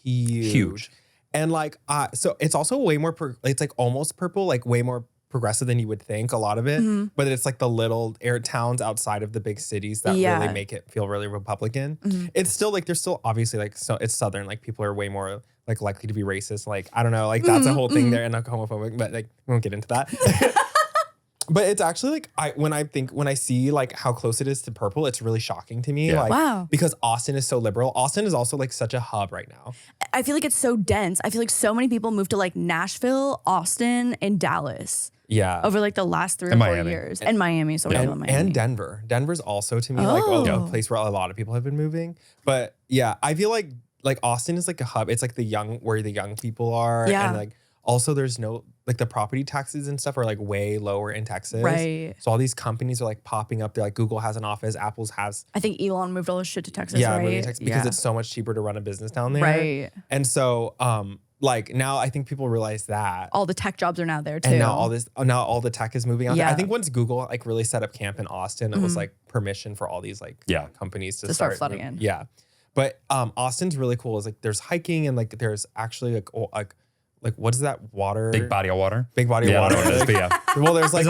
huge. Huge. And like so it's also way more it's like almost purple, like way more progressive than you would think, a lot of it. Mm-hmm. But it's like the little air towns outside of the big cities that Yeah. really make it feel really Republican. Mm-hmm. It's still like there's still obviously like so it's southern, like people are way more like likely to be racist. Like I don't know, like that's a whole thing there and like homophobic, but like we won't get into that. But it's actually like when I see like how close it is to purple, it's really shocking to me. Yeah. Like Wow. because Austin is so liberal. Austin is also like such a hub right now. I feel like it's so dense. I feel like so many people moved to like Nashville, Austin, and Dallas Yeah. over like the last 3 or And 4 Miami. years. And Miami. So and, Miami. and Denver. Denver's also to me like Oh. a place where a lot of people have been moving. But yeah, I feel like Austin is like a hub. It's like where the young people are. Yeah. And like also there's no like the property taxes and stuff are like way lower in Texas. Right. So all these companies are like popping up. They're like Google has an office, Apple's has I think Elon moved all his shit to Texas, yeah, right? moving to Texas because it's so much cheaper to run a business down there. Right. And so like now I think people realize that. All the tech jobs are now there too. And now all the tech is moving out there. Yeah. I think once Google like really set up camp in Austin, it was like permission for all these like Yeah. companies To start flooding in. Yeah. But Austin's really cool. Is like there's hiking and like there's actually like what is that water? Big body of water. Big body Yeah, I of don't know water. what it is, but yeah. Well, there's like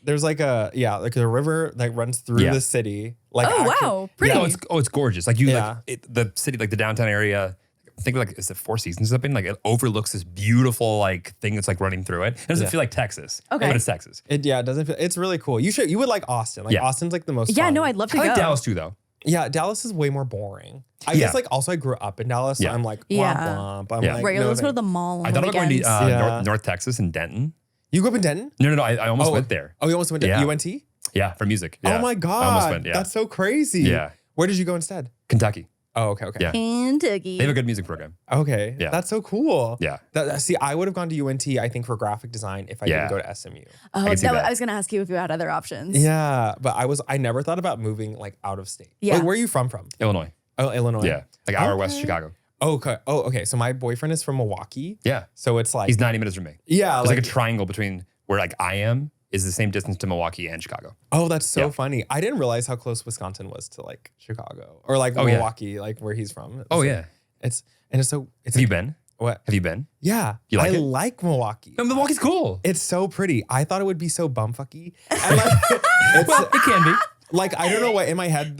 There's a lake. like a river that runs through Yeah. the city. Like Oh, actually- wow. Pretty. Yeah. It's gorgeous. Like you Yeah. like the city, like the downtown area. I think like is it Four Seasons or something? Like it overlooks this beautiful like thing that's like running through it. It doesn't feel like Texas. Okay. But it's Texas. It doesn't feel. It's really cool. You would like Austin. Like Yeah. Austin's like the most. Yeah, fun. no, I'd love to I go. like Dallas too though. Yeah, Dallas is way more boring. I Yeah. guess like also I grew up in Dallas, so Yeah. I'm like Yeah. womp womp. I'm Yeah. like, Right, no let's go to thanks. the mall. I thought about going to Yeah. North Texas and Denton. You grew up in Denton? No. I almost went there. Oh, you almost went to Yeah. UNT? Yeah, for music. Yeah. Oh my god, I almost went. Yeah. that's so crazy. Yeah. Where did you go instead? Kentucky. Oh, okay. Yeah. Kentucky. They have a good music program. Okay. Yeah. That's so cool. Yeah. See, I would have gone to UNT, I think, for graphic design if I Yeah. didn't go to SMU. Oh, can see that. I was gonna ask you if you had other options. Yeah. But I never thought about moving like out of state. Yeah. Like, where are you from? Illinois. Oh, Illinois. Yeah. Like hour west Okay. Chicago. Okay. Oh, okay. So my boyfriend is from Milwaukee. Yeah. So it's like, He's 90 minutes from me. yeah. It's like a triangle between where like I am is the same distance to Milwaukee and Chicago. oh, that's so Yeah. funny. I didn't realize how close Wisconsin was to like Chicago or like Oh, yeah. Milwaukee, like where he's from. Oh So yeah. It's so, it's Have you like- been? What? Have you been? Yeah. You like I it? like Milwaukee. No, Milwaukee's cool. It's so pretty. I thought it would be so bumfucky. And like, it's, Well, it can be. like I don't know what in my head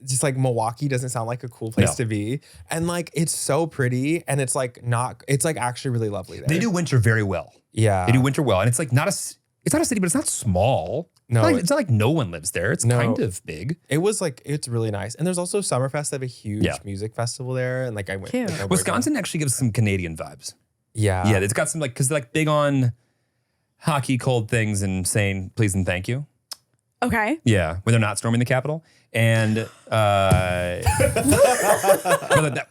just like Milwaukee doesn't sound like a cool place No. to be. And like it's so pretty and it's like actually really lovely there. They do winter very well. Yeah. They do winter well, and it's like it's not a city, but it's not small. No, it's not like no one lives there. It's No. kind of big. It's really nice. And there's also Summerfest. They have a huge Yeah. music festival there. And like I went. Cute. Like, my boyfriend- Wisconsin actually gives some Canadian vibes. Yeah. Yeah, it's got some like because they're like big on hockey, cold things, and saying please and thank you. Okay. Yeah, when they're not storming the Capitol. And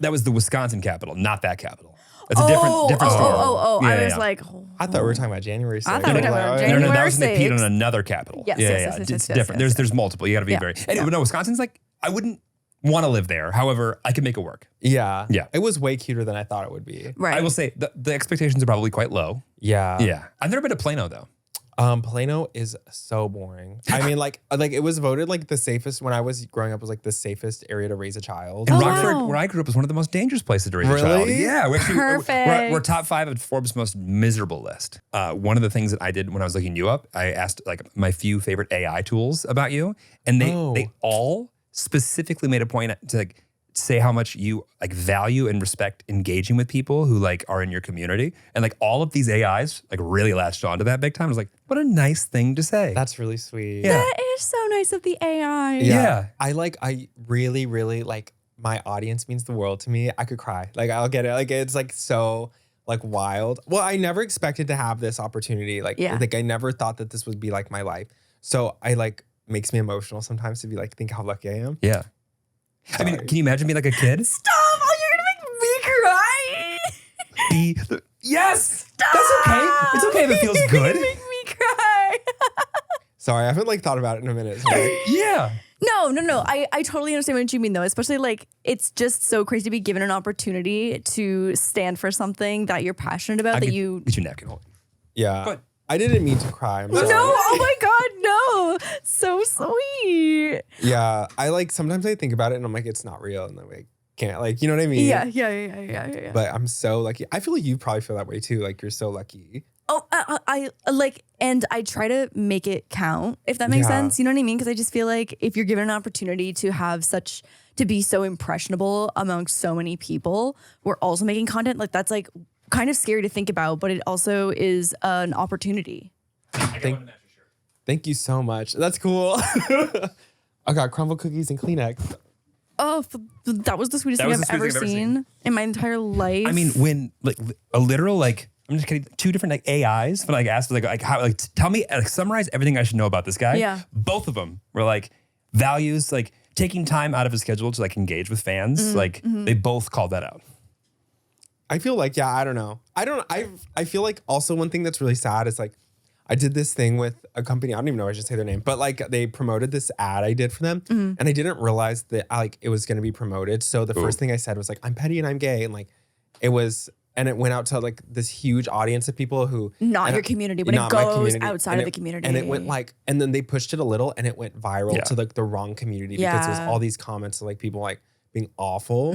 that was the Wisconsin Capitol, not that Capitol. That's a different story. I was like, I thought we were talking about January 6th. I thought we were talking about Like, No, January that was when they peed 6th. on another Capitol. Yes, yeah, yes, yeah. yes, yes, It's yes, different. yes, There's multiple. You got to be Yeah. very. Anyway, no, Wisconsin's like I wouldn't want to live there. However, I could make it work. Yeah. Yeah. It was way cuter than I thought it would be. right. I will say the expectations are probably quite low. Yeah. Yeah, I've never been to Plano though. Plano is so boring. I mean, like it was voted like the safest when I was growing up was like the safest area to raise a child. And Oh, Rockford, wow. where I grew up, was one of the most dangerous places to raise a Really? child. Yeah, we're actually Perfect. we're top 5 of Forbes' most miserable list. One of the things that I did when I was looking you up, I asked like my few favorite AI tools about you, and they all specifically made a point to like say how much you like value and respect engaging with people who like are in your community. And like all of these AIs like really latched onto that big time. I was like, what a nice thing to say. That's really sweet. Yeah. That is so nice of the AI. Yeah. I really, really like my audience means the world to me. I could cry. Like I'll get it. Like it's like so like wild. Well, I never expected to have this opportunity. Like I never thought that this would be like my life. So I like makes me emotional sometimes to be like, think how lucky I am. Yeah. Sorry. I mean, can you imagine being like a kid? Stop! Oh, you're gonna make me cry. Yes! Stop! That's okay. It's okay if it feels good. Make me cry. Sorry, I haven't like thought about it in a minute. Sorry. Yeah. No. I totally understand what you mean though. Especially like it's just so crazy to be given an opportunity to stand for something that you're passionate about Get your napkin. Hold. Yeah. But I didn't mean to cry. I'm sorry. No, oh my God, no. So sweet. Yeah. I like sometimes I think about it and I'm like, it's not real. And I'm like, can't like, you know what I mean? Yeah. But I'm so lucky. I feel like you probably feel that way too. Like you're so lucky. Oh, I like, and I try to make it count, if that makes sense. You know what I mean? Because I just feel like if you're given an opportunity to be so impressionable amongst so many people who are also making content, like that's like kind of scary to think about, but it also is an opportunity. Thank you so much. That's cool. I got crumble cookies and Kleenex. Oh, that was the sweetest thing I've ever seen in my entire life. I mean, when like a literal like I'm just kidding, 2 different like AIs, but like asked like how like tell me like summarize everything I should know about this guy. Yeah. Both of them were like values, like taking time out of his schedule to like engage with fans. Like they both called that out. I feel like, I don't know. I feel like also one thing that's really sad is like, I did this thing with a company. I don't even know if I should say their name, but like they promoted this ad I did for them and I didn't realize that like it was going to be promoted. So the first thing I said was like, I'm petty and I'm gay. And like, it went out to like this huge audience of people who. Not your community, but it goes outside of the community. And it went like, and then they pushed it a little and it went viral to like the wrong community because there's all these comments of like people like being awful.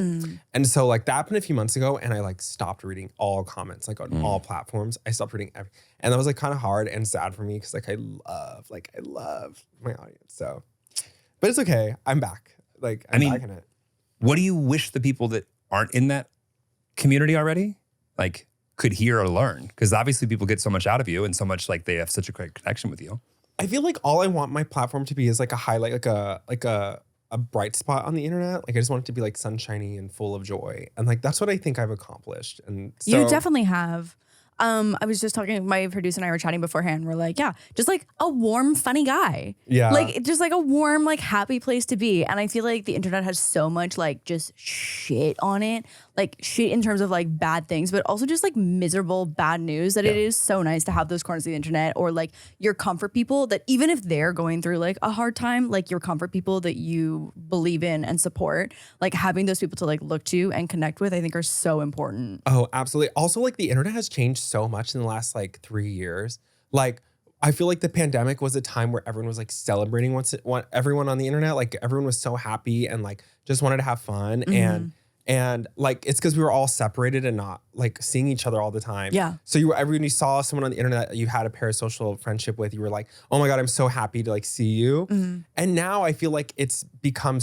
And so like that happened a few months ago and I like stopped reading all comments like on all platforms. I stopped reading and that was like kind of hard and sad for me because like I love my audience. So, but it's okay. I'm back. Like I'm back in it. What do you wish the people that aren't in that community already like could hear or learn? Because obviously people get so much out of you and so much like they have such a great connection with you. I feel like all I want my platform to be is like a highlight, like a bright spot on the internet. Like I just want it to be like sunshiny and full of joy. And like, that's what I think I've accomplished. And so, you definitely have. I was just talking, my producer and I were chatting beforehand. We're like, yeah, just like a warm, funny guy. Yeah. Like just like a warm, like happy place to be. And I feel like the internet has so much like just shit on it. Like shit in terms of like bad things, but also just like miserable bad news that it is so nice to have those corners of the internet or like your comfort people that even if they're going through like a hard time, like your comfort people that you believe in and support, like having those people to like look to and connect with, I think are so important. Oh, absolutely. Also like the internet has changed so much in the last like 3 years. Like I feel like the pandemic was a time where everyone was like celebrating everyone on the internet. Like everyone was so happy and like just wanted to have fun. And like, it's because we were all separated and not like seeing each other all the time. Yeah. So when you saw someone on the internet that you had a parasocial friendship with, you were like, oh my God, I'm so happy to like see you. And now I feel like it's become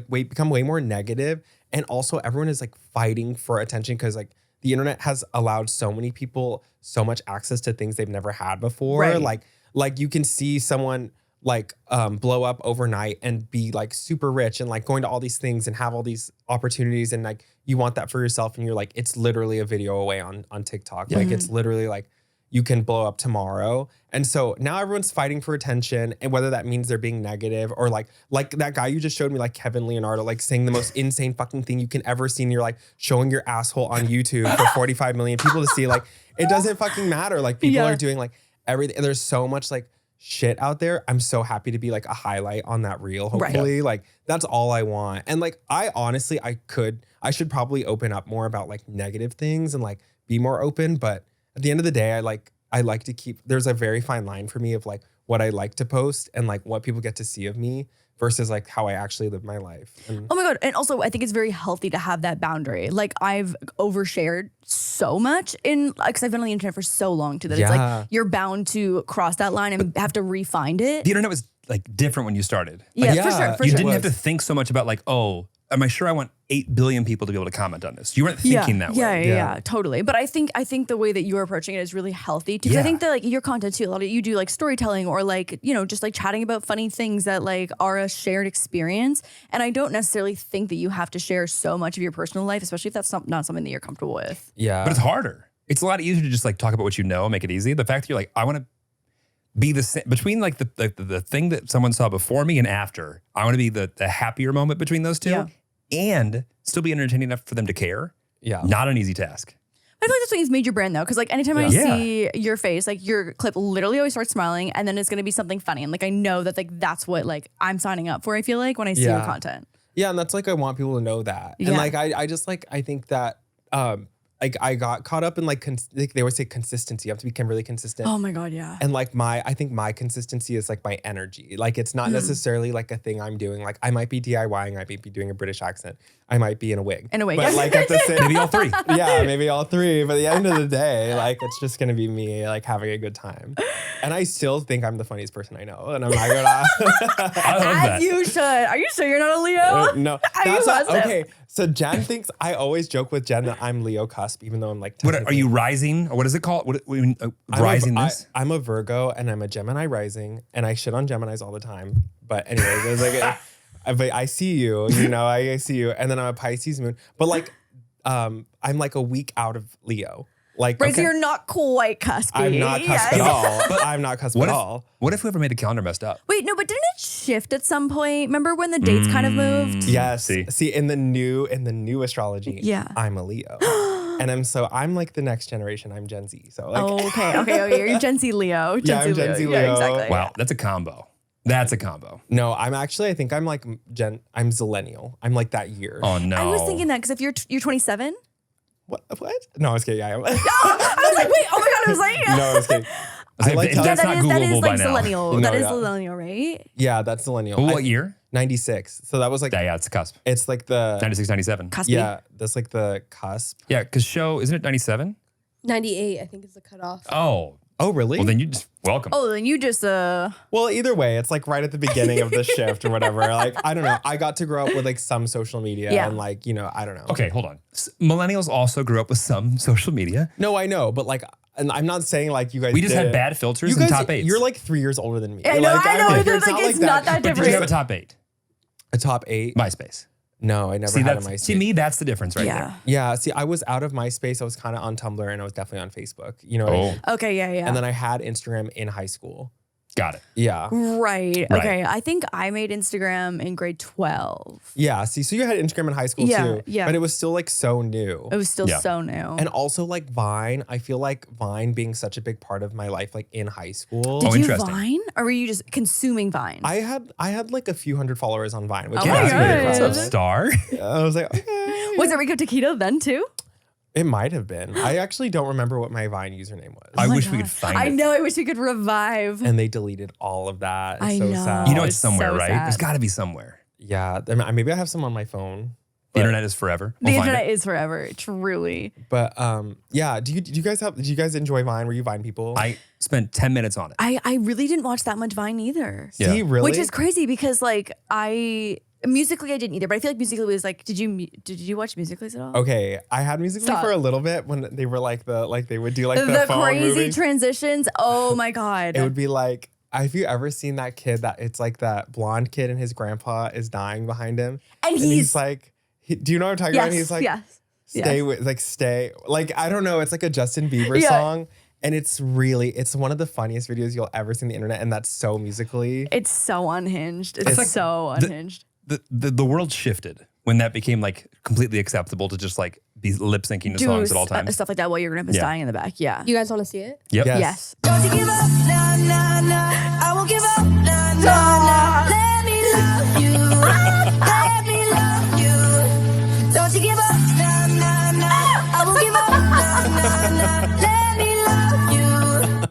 become way more negative. And also everyone is like fighting for attention because like the internet has allowed so many people so much access to things they've never had before. Right. Like you can see someone like blow up overnight and be like super rich and like going to all these things and have all these opportunities and like you want that for yourself and you're like it's literally a video away on TikTok. Like it's literally like you can blow up tomorrow. And so now everyone's fighting for attention and whether that means they're being negative or like that guy you just showed me, like Kevin Leonardo, like saying the most insane fucking thing you can ever see and you're like showing your asshole on YouTube for 45 million people to see. Like it doesn't fucking matter. Like people are doing like everything. There's so much like shit out there. I'm so happy to be like a highlight on that reel, hopefully. Like that's all I want. And like I honestly I should probably open up more about like negative things and like be more open, but at the end of the day I like to keep, there's a very fine line for me of like what I like to post and like what people get to see of me versus like how I actually live my life. Oh my God. And also I think it's very healthy to have that boundary. Like I've overshared so much because I've been on the internet for so long too that it's like you're bound to cross that line and have to re-find it. The internet was like different when you started. Yeah, Like, for sure. You didn't have to think so much about like, oh, am I sure I want 8 billion people to be able to comment on this? You weren't thinking that way. Yeah, totally. But I think the way that you're approaching it is really healthy too. 'Cause I think that like your content too, a lot of you do like storytelling or like, you know, just like chatting about funny things that like are a shared experience. And I don't necessarily think that you have to share so much of your personal life, especially if that's not something that you're comfortable with. Yeah. But it's harder. It's a lot easier to just like talk about what you know, make it easy. The fact that you're like, I want to be between like the thing that someone saw before me and after. I want to be the happier moment between those two and still be entertaining enough for them to care. Yeah. Not an easy task. I feel like that's what you've made your brand though. Cause like anytime I see your face, like your clip literally always starts smiling and then it's going to be something funny. And like, I know that like, that's what like I'm signing up for. I feel like when I see your content. Yeah. And that's like, I want people to know that. And like, I just like, I think that, like I got caught up in like they always say consistency. You have to become really consistent. Oh my God, yeah. And like I think my consistency is like my energy. Like it's not necessarily like a thing I'm doing. Like I might be DIYing, I might be doing a British accent. I might be in a wig. In a wig. But like at the same, maybe all three. Yeah, maybe all three. But at the end of the day, like it's just gonna be me like having a good time. And I still think I'm the funniest person I know. And I'm not gonna I love that. As you should. Are you sure you're not a Leo? no. That's not, okay. So Jen thinks I always joke with Jen that I'm Leo cusp, even though I'm like. What are you rising? Or what is it called? Rising this? I'm a Virgo and I'm a Gemini rising, and I shit on Geminis all the time. But anyways, it was like, but I see you, you know, I see you, and then I'm a Pisces moon. But like, I'm like a week out of Leo. Like, right, so you're not quite cuspy. I'm not cusp at all. But I'm not cusp at all. What if whoever made the calendar messed up? Wait, no, but didn't it shift at some point? Remember when the dates kind of moved? Yes. See, in the new astrology, I'm a Leo. And I'm like the next generation. I'm Gen Z. So like, okay. You're Gen Z Leo. I'm Gen Z Leo. Yeah, exactly. Wow, that's a combo. That's a combo. No, I think I'm like I'm Zillennial. I'm like that year. Oh no. I was thinking that because if you're 27. What? No, I was kidding. Yeah, I was like, wait, oh my God, I was like, no, I was kidding. That's not Googleable that is by like now. Zillennial. That is Zillennial, right? Yeah, that's Zillennial. Well, what year? 96. So that was like, Yeah, it's the cusp. it's like the 96, 97. Cuspy. Yeah, that's like the cusp. Yeah, because show, isn't it 97? 98, I think, is the cutoff. Oh, really? Well, then you just welcome. Oh, then you just Well, either way, it's like right at the beginning of the shift or whatever. Like, I don't know. I got to grow up with like some social media and like, you know, I don't know. Okay, hold on. Millennials also grew up with some social media. No, I know, but like, and I'm not saying like you guys. We just had didn't. bad filters You and guys, top 8s. You're like 3 years older than me. I know, like, I know. It's It's not like like that But did different. you have a top 8? A top 8? MySpace. No, I never See, had a that's, MySpace. to me, that's the difference right there. Yeah, see, I was out of MySpace. I was kind of on Tumblr and I was definitely on Facebook. You know what I mean? Okay, yeah. And then I had Instagram in high school. Got it. Yeah. Right. Okay. I think I made Instagram in grade 12. Yeah. See, so you had Instagram in high school too. Yeah. But it was still like so new. It was still so new. And also like Vine, I feel like Vine being such a big part of my life, like in high school. Did you interesting. Vine? Or were you just consuming Vine? I had like a few hundred followers on Vine, which Oh my was God. really What's fun. up, Star? I was like, okay. Was it Rico Taquito then too? It might have been. I actually don't remember what my Vine username was. I my wish we God. could find I it. know. I wish we could revive. And they deleted all of that. It's I so know. sad. You know it's It's somewhere, so right? sad. There's got to be somewhere. Yeah. Maybe I have some on my phone. The internet is forever. The We'll find internet it. is forever, truly. But yeah. Did you guys enjoy Vine? Were you Vine people? I spent 10 minutes on it. I really didn't watch that much Vine either. Yeah. See, really? Which is crazy because like musically I didn't either, but I feel like musically was like, did you watch musically at all? Okay, I had Musical.ly Stop. for a little bit when they were like they would do like the The phone crazy moving. transitions. Oh my God. It would be like, have you ever seen that kid that it's like that blonde kid and his grandpa is dying behind him, And he's he's like, do you know what I'm talking about? And he's like, stay with stay. Like I don't know, it's like a Justin Bieber song. And it's one of the funniest videos you'll ever see on the internet, and that's so Musically. It's so unhinged. It's like so unhinged. The world shifted when that became like completely acceptable to just like be lip syncing to songs at all times. Stuff like that while your grandpa's dying in the back. Yeah. You guys want to see it? Yep. Yes. Don't you give up, nah, nah, nah. I won't give up, nah, nah, nah. Let me love you. Let me love you. Don't you give up, nah, nah, nah. I won't give up, nah, nah, nah. Let me love you.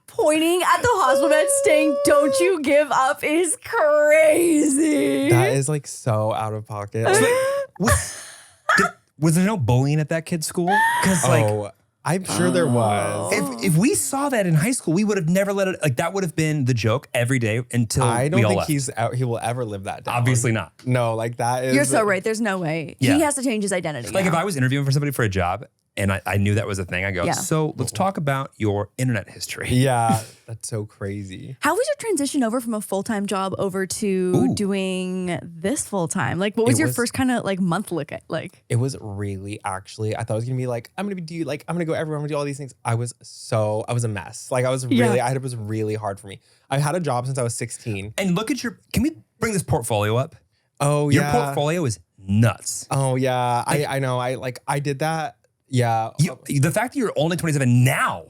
Pointing at the hospital bed saying, "Don't you give up," is crazy. That is like so out of pocket. Was there no bullying at that kid's school? Because like I'm sure there was. If we saw that in high school, we would have never let it, like that would have been the joke every day until I don't we all think left. he will ever live that down. Obviously not. No, like that is. You're so right. There's no way. Yeah. He has to change his identity. Like now. if I was interviewing for somebody for a job and I knew that was a thing, I go, Yeah. so let's talk about your internet history. Yeah, that's so crazy. How was your transition over from a full-time job over to doing this full-time? Like, what was your first kind of like month look at like? It was really actually, I thought it was gonna be like, I'm gonna go everywhere, I'm gonna do all these things. I was a mess. Like it was really hard for me. I had a job since I was 16. And look at can we bring this portfolio up? Oh Your yeah. portfolio is nuts. Oh yeah. I know. I did that. Yeah. The fact that you're only 27 now,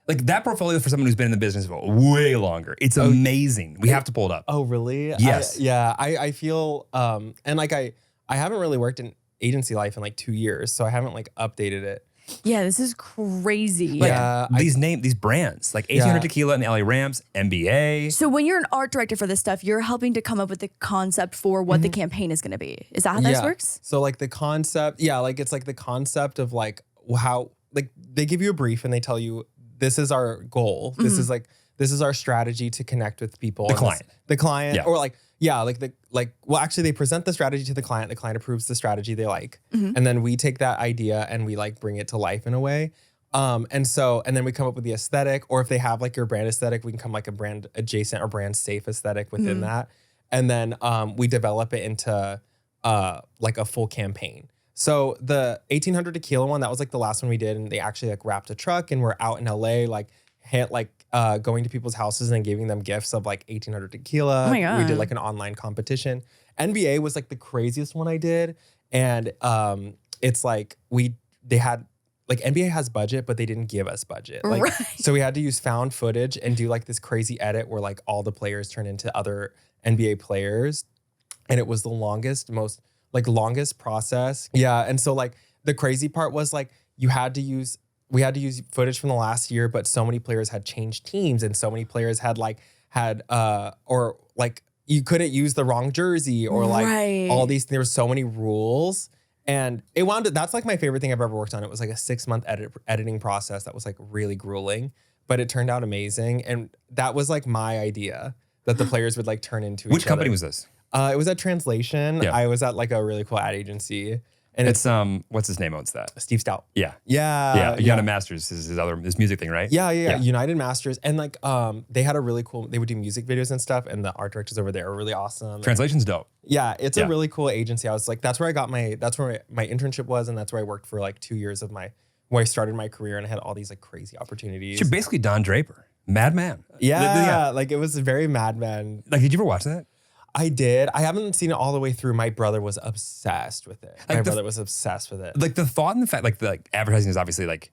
like that portfolio for someone who's been in the business for way longer, it's amazing. We have to pull it up. Oh really? Yes. I feel and like I haven't really worked in agency life in like 2 years, so I haven't like updated it. Yeah, this is crazy. Yeah. These brands like 1800 Tequila and the LA Rams, NBA. So when you're an art director for this stuff, you're helping to come up with the concept for what the campaign is going to be. Is that how this works? So like the concept, like it's like the concept of like how like they give you a brief and they tell you this is our goal. This is our strategy to connect with people. The client. The client Yeah. or actually they present the strategy to the client approves the strategy they like. And then we take that idea and we like bring it to life in a way. And then we come up with the aesthetic, or if they have like your brand aesthetic, we can come like a brand adjacent or brand safe aesthetic within that. And then we develop it into like a full campaign. So the 1800 Tequila one, that was like the last one we did, and they actually like wrapped a truck and we're out in LA going to people's houses and giving them gifts of like 1800 Tequila. Oh my God. We did like an online competition. NBA was like the craziest one I did. And it's like they had like NBA has budget, but they didn't give us budget. Like, Right. So we had to use found footage and do like this crazy edit where like all the players turn into other NBA players. And it was the longest process. Yeah. And so like the crazy part was like we had to use footage from the last year, but so many players had changed teams and so many players had or like you couldn't use the wrong jersey or like all these, there were so many rules. And it wound up, that's like my favorite thing I've ever worked on. It was like a 6-month editing process that was like really grueling, but it turned out amazing. And that was like my idea that the players would like turn into Which each company other. was this? It was at Translation. Yeah. I was at like a really cool ad agency. And It's what's his name owns that? Steve Stout. Yeah. Yeah. United Masters is his music thing, right? Yeah. United Masters. And like they had a really cool, they would do music videos and stuff. And the art directors over there are really awesome. Translation's dope. Yeah, it's a really cool agency. I was like, that's where my internship was, and that's where I worked for like 2 years where I started my career, and I had all these like crazy opportunities. You're basically Don Draper, madman. Yeah, like it was very Mad Men. Like, did you ever watch that? I did. I haven't seen it all the way through. My brother was obsessed with it. Like My brother was obsessed with it. Like the thought and the fact, like the advertising is obviously like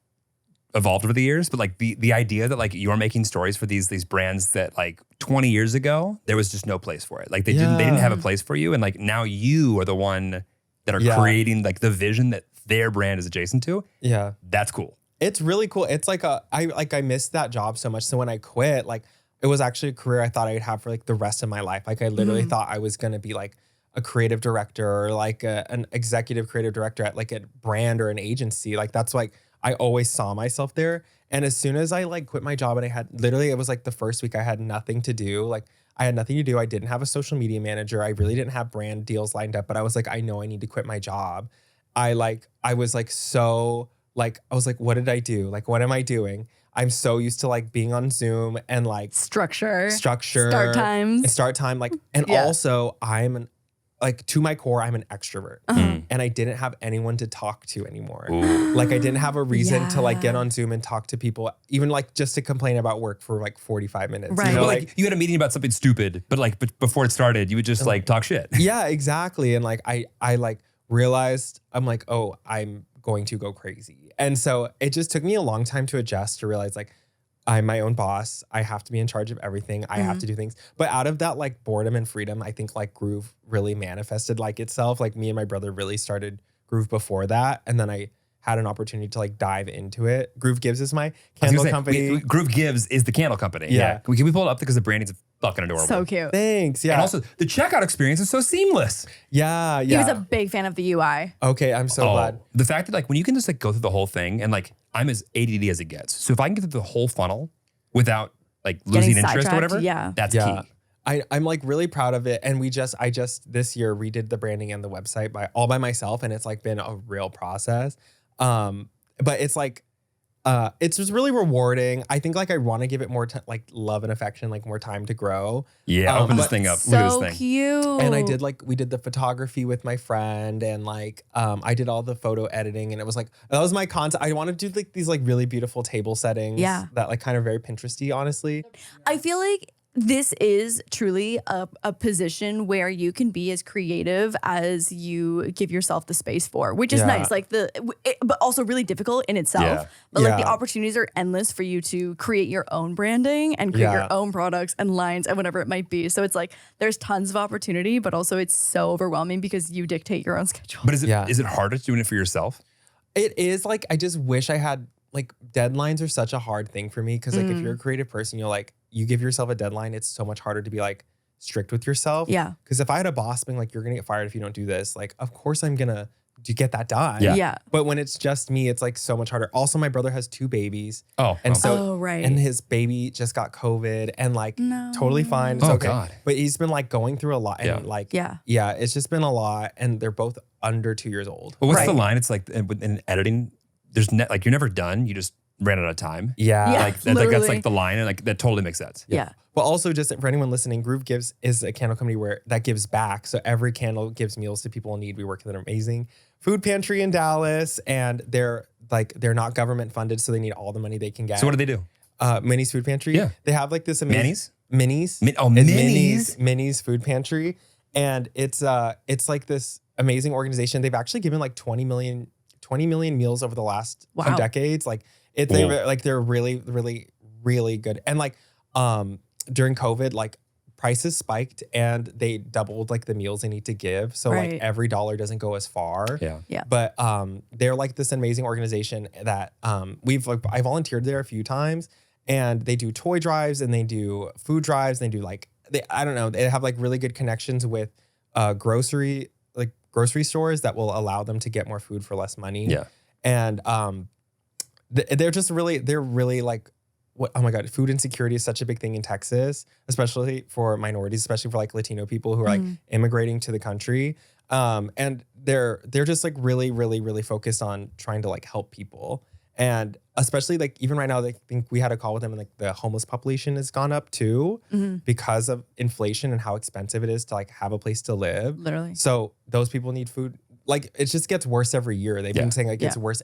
evolved over the years, but like the idea that like you're making stories for these brands that like 20 years ago there was just no place for it. Like they didn't have a place for you, and like now you are the one that are creating like the vision that their brand is adjacent to. Yeah, that's cool. It's really cool. It's like I missed that job so much. So when I quit, like it was actually a career I thought I'd have for like the rest of my life. Like I literally thought I was gonna be like a creative director or like an executive creative director at like a brand or an agency. Like that's like I always saw myself there. And as soon as I like quit my job and I had literally, it was like the first week I had nothing to do. Like I had nothing to do. I didn't have a social media manager. I really didn't have brand deals lined up, but I was like, I know I need to quit my job. I was like, what did I do? Like, what am I doing? I'm so used to like being on Zoom and like structure, start time. Like, and also like to my core, I'm an extrovert and I didn't have anyone to talk to anymore. Ooh. Like I didn't have a reason to like get on Zoom and talk to people, even like just to complain about work for like 45 minutes. Right. You know, But like you had a meeting about something stupid, but like before it started, you would just like talk shit. Yeah, exactly. And like I like realized I'm like, oh, I'm going to go crazy. And so it just took me a long time to adjust to realize like I'm my own boss. I have to be in charge of everything. I have to do things. But out of that like boredom and freedom, I think like Groove really manifested like itself. Like me and my brother really started Groove before that. And then had an opportunity to like dive into it. Groove Gives is my I was candle gonna say, company. Groove Gives is the candle company. Yeah. Can we pull it up because the branding's fucking adorable. So cute. Thanks. Yeah. And also the checkout experience is so seamless. yeah. He was a big fan of the UI. Okay, I'm so glad. The fact that like when you can just like go through the whole thing and like I'm as ADD as it gets. So if I can get through the whole funnel without like losing interest or sidetracked, whatever, yeah. that's Yeah. key. I'm like really proud of it. And I just this year redid the branding and the website all by myself. And it's like been a real process. But it's like, it's just really rewarding. I think like I want to give it more like love and affection, like more time to grow. Yeah, open this but- thing up. Look at So this thing. cute. And I did we did the photography with my friend and like, I did all the photo editing and it was like, that was my content. I want to do like these like really beautiful table settings. Yeah. That like kind of very Pinteresty, honestly. I feel like this is truly a position where you can be as creative as you give yourself the space for, which is Yeah. nice. Like but also really difficult in itself. Yeah. But like the Yeah. opportunities are endless for you to create your own branding and create Yeah. your own products and lines and whatever it might be. So it's like there's tons of opportunity, but also it's so overwhelming because you dictate your own schedule. But is Yeah. it harder doing it for yourself? It is like, I just wish I had like deadlines are such a hard thing for me. Cause like if you're a creative person, you're like, you give yourself a deadline, it's so much harder to be like strict with yourself. Yeah. Cause if I had a boss being like, you're gonna get fired if you don't do this, like, of course I'm gonna get that done. Yeah. Yeah. But when it's just me, it's like so much harder. Also, my brother has 2 babies. Oh, And well. so, Oh, right. and his baby just got COVID and like No. totally fine. It's Oh, okay. God. But he's been like going through a lot and Yeah. like, Yeah. it's just been a lot. And they're both under 2 years old. But what's Right. the line? It's like in editing, there's like you're never done. You just ran out of time. Yeah. Yeah. Like that's literally. like the line, and like that totally makes sense. Yeah. But also just for anyone listening, Groove Gives is a candle company that gives back. So every candle gives meals to people in need. We work with an amazing food pantry in Dallas and they're not government funded. So they need all the money they can get. So what do they do? Minis Food Pantry. Yeah. They have like this amazing Minis. Oh, It's Minis. Minis Food Pantry. And it's like this amazing organization. They've actually given like 20 million meals over the last Wow. 2 decades. Like they're really, really, really good. And like during COVID, like prices spiked and they doubled like the meals they need to give. So Right. like every dollar doesn't go as far. Yeah. Yeah. But they're like this amazing organization that I volunteered there a few times and they do toy drives and they do food drives. And they do they have like really good connections with grocery stores that will allow them to get more food for less money. Yeah. And they're really like, oh my God, food insecurity is such a big thing in Texas, especially for minorities, especially for like Latino people who are like immigrating to the country. And they're just like really, really, really focused on trying to like help people. And especially like even right now, I think we had a call with them and like the homeless population has gone up too because of inflation and how expensive it is to like have a place to live. Literally. So those people need food. Like it just gets worse every year. They've been saying like it gets worse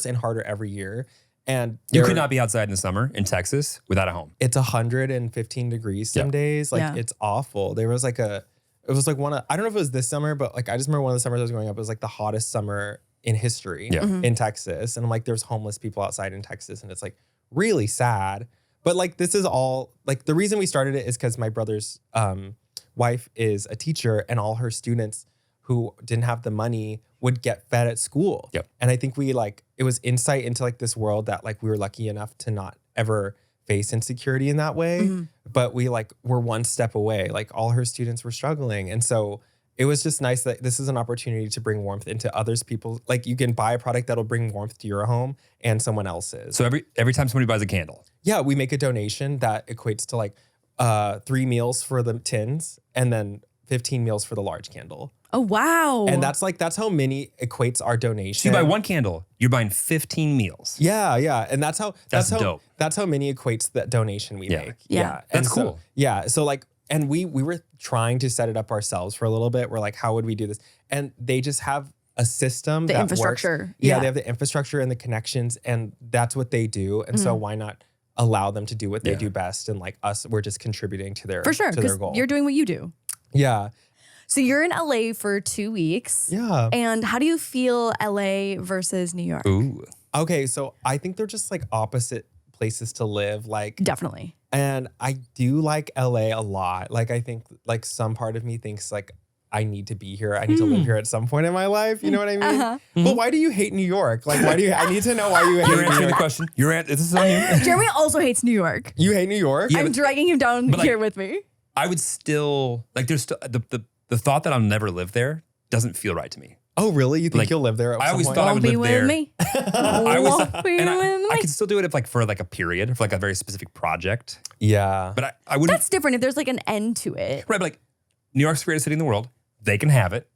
and harder every year. And You could not be outside in the summer in Texas without a home. it's 115 degrees some days. Like Yeah. it's awful. There was like I don't know if it was this summer, but like I just remember one of the summers I was growing up, it was like the hottest summer in history in Texas. And I'm like, there's homeless people outside in Texas and it's like really sad. But like this is all like the reason we started it is because my brother's wife is a teacher and all her students who didn't have the money would get fed at school. Yep. And I think it was insight into like this world that like we were lucky enough to not ever face insecurity in that way. But we like were one step away. Like all her students were struggling. And so it was just nice that this is an opportunity to bring warmth into others people. Like you can buy a product that'll bring warmth to your home and someone else's. So every time somebody buys a candle, Yeah, we make a donation that equates to like 3 meals for the tins and then 15 meals for the large candle. Oh, wow. And that's how mini equates our donation. so you buy one candle, you're buying 15 meals. Yeah, yeah. And that's how dope. That's how mini equates that donation we Yeah. make. Yeah. And That's so- cool. Yeah. So like, and we were trying to set it up ourselves for a little bit. We're like, how would we do this? And they just have a system The that infrastructure. works. Yeah, Yeah. they have the infrastructure and the connections, and that's what they do. And so why not allow them to do what they Yeah. do best? And like us, we're just contributing to their For sure. to their Because goal. you're doing what you do. Yeah. So you're in LA for 2 weeks. Yeah. And how do you feel LA versus New York? Ooh. Okay. So I think they're just like opposite places to live. Like, Definitely. and I do like LA a lot. Like I think like some part of me thinks like I need to be here. I need to live here at some point in my life. You know what I mean? Uh-huh. But why do you hate New York? Like, why do you? I need to know why you hate You're New answering the York. question. This is on you. Jeremy also hates New York. You hate New York? Yeah, I'm but- dragging him down but, like, here with me. I would still like. There's still the thought that I'll never live there doesn't feel right to me. Oh, really? You think Like, you'll live there? At I some always point? thought I Won't would be live with there. me. I was, Won't be and with I me. could still do it if like for like a period, for like a very specific project. Yeah. But I wouldn't. That's different if there's like an end to it. Right, but like New York's the greatest city in the world. They can have it.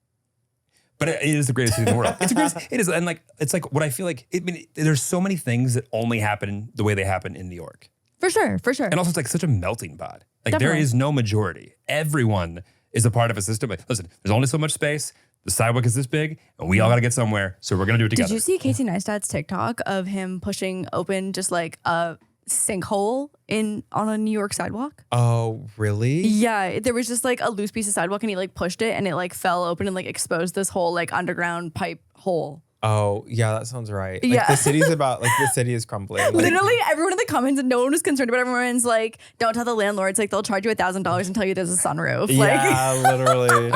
But it is the greatest city in the world. It's the greatest. It is, and like it's like what I feel like. There's so many things that only happen the way they happen in New York, For sure. and also it's like such a melting pot. Like there Definitely. is no majority. Everyone is a part of a system. Like, listen, there's only so much space. The sidewalk is this big, and we all got to get somewhere. So we're gonna do it together. Did you see Casey Neistat's TikTok of him pushing open just like a sinkhole on a New York sidewalk? Oh, really? Yeah, there was just like a loose piece of sidewalk and he like pushed it and it like fell open and like exposed this whole like underground pipe hole. Oh, yeah, that sounds right. Like, Yeah. the city is crumbling. Like, Literally everyone in the comments and no one was concerned about it. Everyone's like, don't tell the landlords, like they'll charge you $1,000 and tell you there's a sunroof. Like yeah, literally.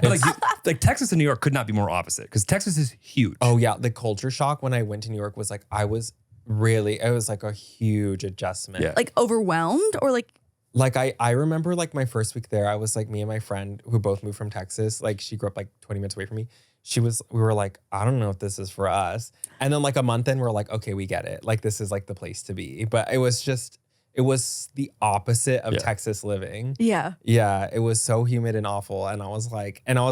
But like Texas and New York could not be more opposite because Texas is huge. Oh yeah, the culture shock when I went to New York was like it was like a huge adjustment. Yeah. like overwhelmed or like Like I remember like my first week there, I was like me and my friend who both moved from Texas. Like she grew up like 20 minutes away from me. We were like, I don't know if this is for us. And then like a month in, we're like, okay, we get it. Like this is like the place to be. But it was the opposite of Yeah. Texas living. yeah. Yeah, it was so humid and awful. And I was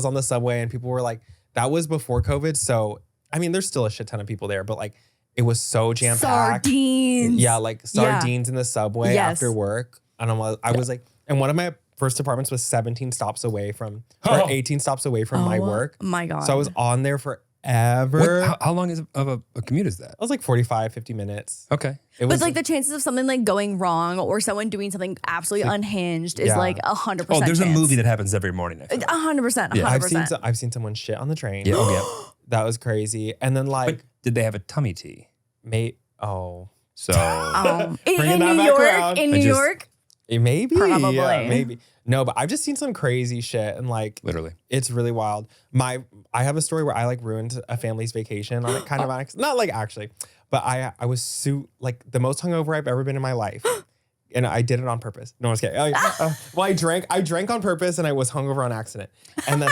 on the subway and people were like, that was before COVID. So, I mean, there's still a shit ton of people there, but like it was so jam-packed. Sardines. Yeah, like sardines in the subway Yes. after work. And I was like, and one of my first apartments was 17 stops away from, or 18 stops away from my work. My God. So I was on there forever. How long is of a commute is that? I was like 45, 50 minutes. Okay. It But like the chances of something like going wrong or someone doing something absolutely unhinged is yeah. like 100%. Oh, there's chance. a movie that happens every morning. I feel like. 100%. Yeah. 100%. I've seen someone shit on the train. Yeah. Oh, yeah. That was crazy. And then like, But did they have a tummy tea? So So In Bringing that New back York, around. in I New just- York, maybe, Probably. yeah, maybe. No, but I've just seen some crazy shit and like literally. it's really wild. I have a story where I like ruined a family's vacation on it, kind of not like actually, but I was like the most hungover I've ever been in my life. And I did it on purpose. No, I was kidding. Well, I drank on purpose and I was hungover on accident. And then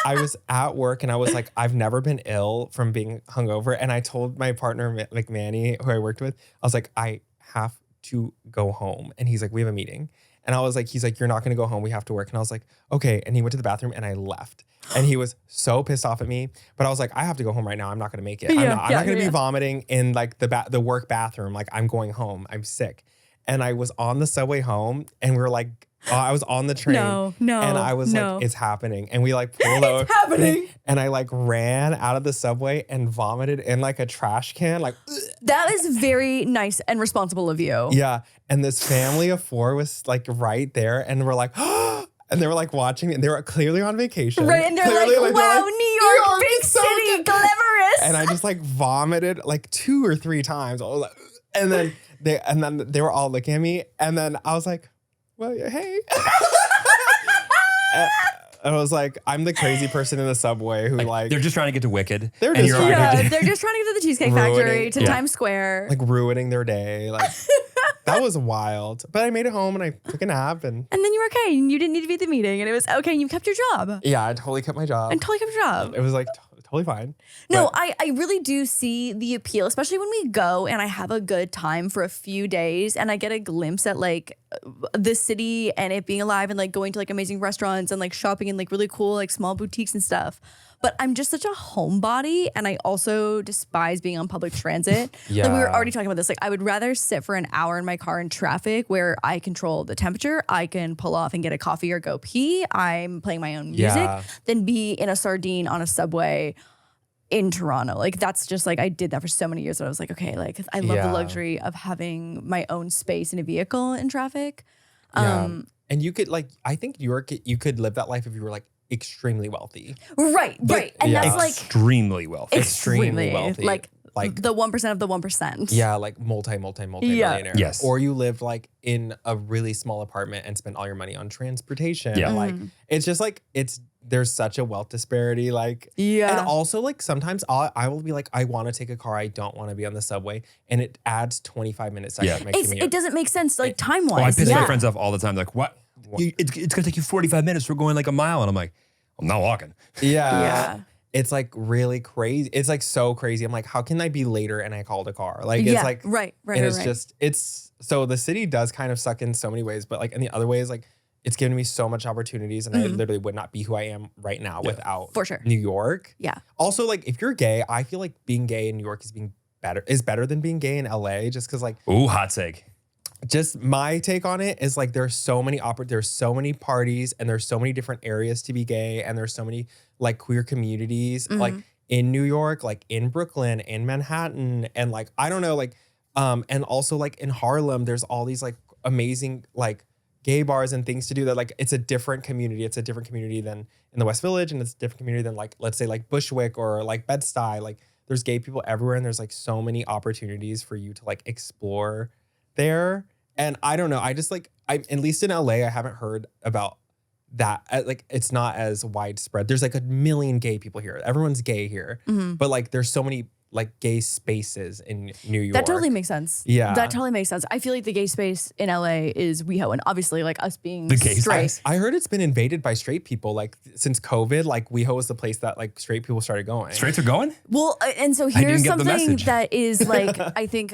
I was at work and I was like, I've never been ill from being hungover. And I told my partner, like Manny, who I worked with, I was like, I have to go home. And he's like, we have a meeting. And I was like, he's like, you're not going to go home. We have to work. And I was like, okay. And he went to the bathroom and I left. And he was so pissed off at me. But I was like, I have to go home right now. I'm not going to make it. I'm not going to be vomiting in like the work bathroom. Like I'm going home. I'm sick. And I was on the subway home and we were like, I was on the train. No. And I was like, it's happening. And we like pulled over. It's happening. And I like ran out of the subway and vomited in like a trash can. Like, That is very nice and responsible of you. yeah. And this family of four was like right there. And we're like, and they were like watching me. And they were clearly on vacation. Right. And they're Clearly, like, wow, New York, big is so city, good." glamorous. And I just like vomited like 2 or 3 times. I was like, and then they were all looking at me. And then I was like, well, hey. And I was like, I'm the crazy person in the subway who like They're just trying to get to Wicked. They're and just you're trying to- already- yeah, they're just trying to get to the Cheesecake Factory, to Yeah. Times Square. like ruining their day. Like that was wild. But I made it home and I took a nap and And then you were okay. And you didn't need to be at the meeting. And it was okay. And you kept your job. yeah, I totally kept my job. And totally kept your job. It was like totally fine. No, But- I really do see the appeal, especially when we go and I have a good time for a few days and I get a glimpse at like the city and it being alive and like going to like amazing restaurants and like shopping in like really cool like small boutiques and stuff. But I'm just such a homebody and I also despise being on public transit. Like we were Yeah. already talking about this. Like I would rather sit for an hour in my car in traffic where I control the temperature, I can pull off and get a coffee or go pee, I'm playing my own music, Yeah. than be in a sardine on a subway in Toronto. Like that's just like I did that for so many years that I was like, okay, like I love the Yeah. luxury of having my own space in a vehicle in traffic. Yeah. And you could like, I think you could live that life if you were like extremely wealthy. Right. And yeah. that's like extremely wealthy. Extremely wealthy. Like Like- the 1% of the 1%. Yeah, like multi-millionaire. Yes. Or you live like in a really small apartment and spend all your money on transportation. Yeah. Like it's just like it's there's such a wealth disparity. Like, Yeah. and also like sometimes I will be like, I want to take a car. I don't want to be on the subway. And it adds 25 minutes to my commute. It doesn't make sense like time Oh, I wise. piss my friends off all the time. Like, what? It's going to take you 45 minutes for going like a mile. And I'm like, I'm not walking. Yeah. It's like really crazy. It's like so crazy. I'm like, how can I be later and I called a car? Like, it's like, right. and it's just, it's, so the city does kind of suck in so many ways, but like in the other ways, like it's given me so much opportunities and I literally would not be who I am right now without For sure. New York. Yeah. Also, like if you're gay, I feel like being gay in New York is better than being gay in LA, just because like, Ooh, hot take. just my take on it is like there's so many parties and there's so many different areas to be gay and there's so many like queer communities like in New York, like in Brooklyn, in Manhattan, and like I don't know, like and also like in Harlem, there's all these like amazing like gay bars and things to do that like it's a different community. It's a different community than in the West Village, and it's a different community than like let's say like Bushwick or like Bed-Stuy. Like there's gay people everywhere, and there's like so many opportunities for you to like explore there. And I don't know, I just like at least in LA, I haven't heard about that. Like it's not as widespread. There's like a million gay people here. Everyone's gay here, but like there's so many like gay spaces in New York. That totally makes sense. Yeah. That totally makes sense. I feel like the gay space in LA is WeHo, and obviously like us being The gay straight. space. I heard it's been invaded by straight people. Like since COVID, like WeHo was the place that like straight people started going. Straights are going? Well, and so didn't here's get the something message. that is like I think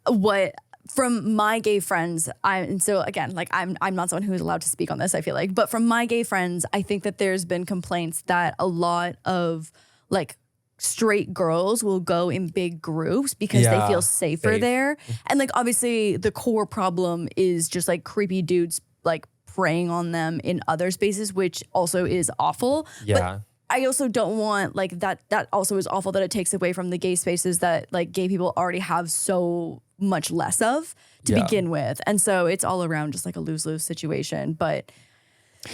what from my gay friends, and so again, like I'm not someone who's allowed to speak on this, I feel like, but from my gay friends, I think that there's been complaints that a lot of like straight girls will go in big groups because they Yeah, feel safer safe. there. And like obviously the core problem is just like creepy dudes like preying on them in other spaces, which also is awful. Yeah. I also don't want like that also is awful that it takes away from the gay spaces that like gay people already have so much less of to begin with. And so it's all around just like a lose-lose situation. But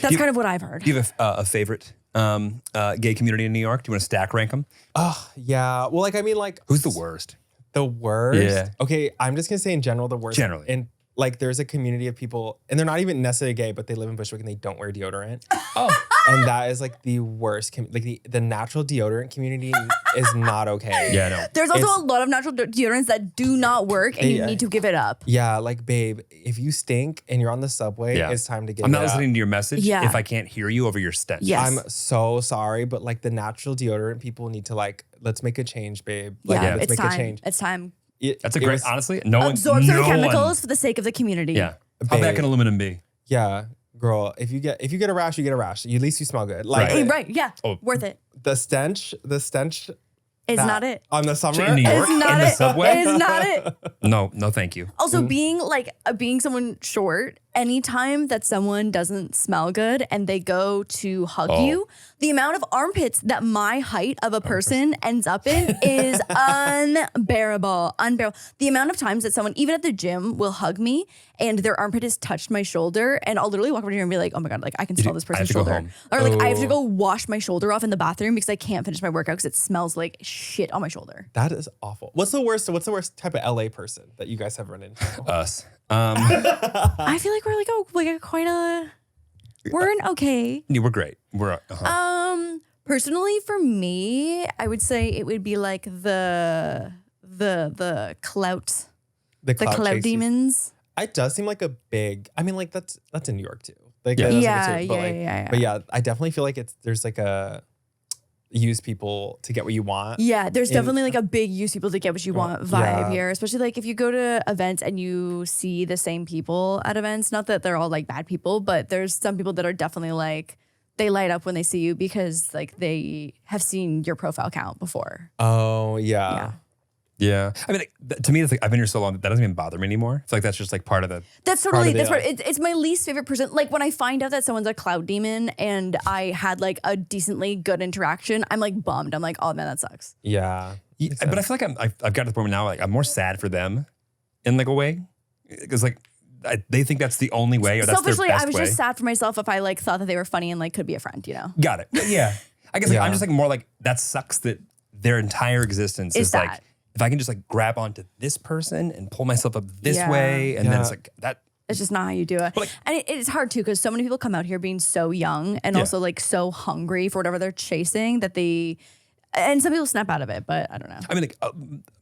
that's kind of what I've heard. Do you have a favorite gay community in New York? Do you want to stack rank them? Oh, yeah. Well, like, I mean, like, Who's the worst? the worst. Yeah. Okay, I'm just gonna say in general, the worst. Generally. And like, there's a community of people, and they're not even necessarily gay, but they live in Bushwick and they don't wear deodorant. Oh. And that is like the worst. Like the natural deodorant community is not okay. Yeah, no. There's also It's- a lot of natural deodorants that do not work and you Yeah. need to give it up. Yeah, like, babe, if you stink and you're on the subway, Yeah. it's time to get I'm not it up. listening to your message Yeah. if I can't hear you over your stench. Yes. I'm so sorry, but like the natural deodorant people need to like, let's make a change, babe. Like, Yeah, let's it's make time. a change. It's time. That's a It great, was- honestly, no one. Absorb some no chemicals one- for the sake of the community. Yeah. How bad Babe. can aluminum be? Yeah, girl, if you get a rash, you get a rash. At least you smell good. Like Right. Hey, right. Yeah. Oh. Worth it. the stench Is that- not it. on the summer. In New York? It's not in the it. subway? It's not it. No, thank you. Also, being someone short, anytime that someone doesn't smell good and they go to hug you, the amount of armpits that my height of a person ends up in is unbearable. Unbearable. The amount of times that someone, even at the gym, will hug me and their armpit has touched my shoulder, and I'll literally walk over here and be like, "Oh my god, like I can smell this I have person's to go shoulder," home. or like I have to go wash my shoulder off in the bathroom because I can't finish my workout because it smells like shit on my shoulder. That is awful. What's the worst type of LA person that you guys have run into? Us. I feel like we're an okay. Yeah, we're great. We're Personally, for me, I would say it would be like the clout, the clout chasing. demons. It does seem like a big. I mean, like that's in New York too. Like Yeah. that does Yeah, seem too, but yeah, like, yeah. But yeah, I definitely feel like there's like a use people to get what you want. Yeah, there's In- definitely like a big use people to get what you want vibe Yeah. here, especially like if you go to events and you see the same people at events. Not that they're all like bad people, but there's some people that are definitely like they light up when they see you because like they have seen your profile count before. Oh yeah. Yeah. yeah. I mean, to me, it's like I've been here so long that doesn't even bother me anymore. I feel like that's just like part of the. That's Part totally of the- that's part. It's my least favorite person. Like when I find out that someone's a cloud demon and I had like a decently good interaction, I'm like bummed. I'm like, oh man, that sucks. Yeah. Yeah, but I feel like I've got to the point now, like I'm more sad for them in like a way. Because like they think that's the only way or that's Selfishly, their best I was way. just sad for myself if I like thought that they were funny and like could be a friend, you know? Got it. Yeah. I guess like, Yeah. I'm just like more like that sucks that their entire existence Is is like, that. if I can just like grab onto this person and pull myself up this Yeah. way. And then Yeah. it's like that. It's just not how you do it. And it's hard too, because so many people come out here being so young and also like so hungry for whatever they're chasing that and some people snap out of it, but I don't know. I mean, like,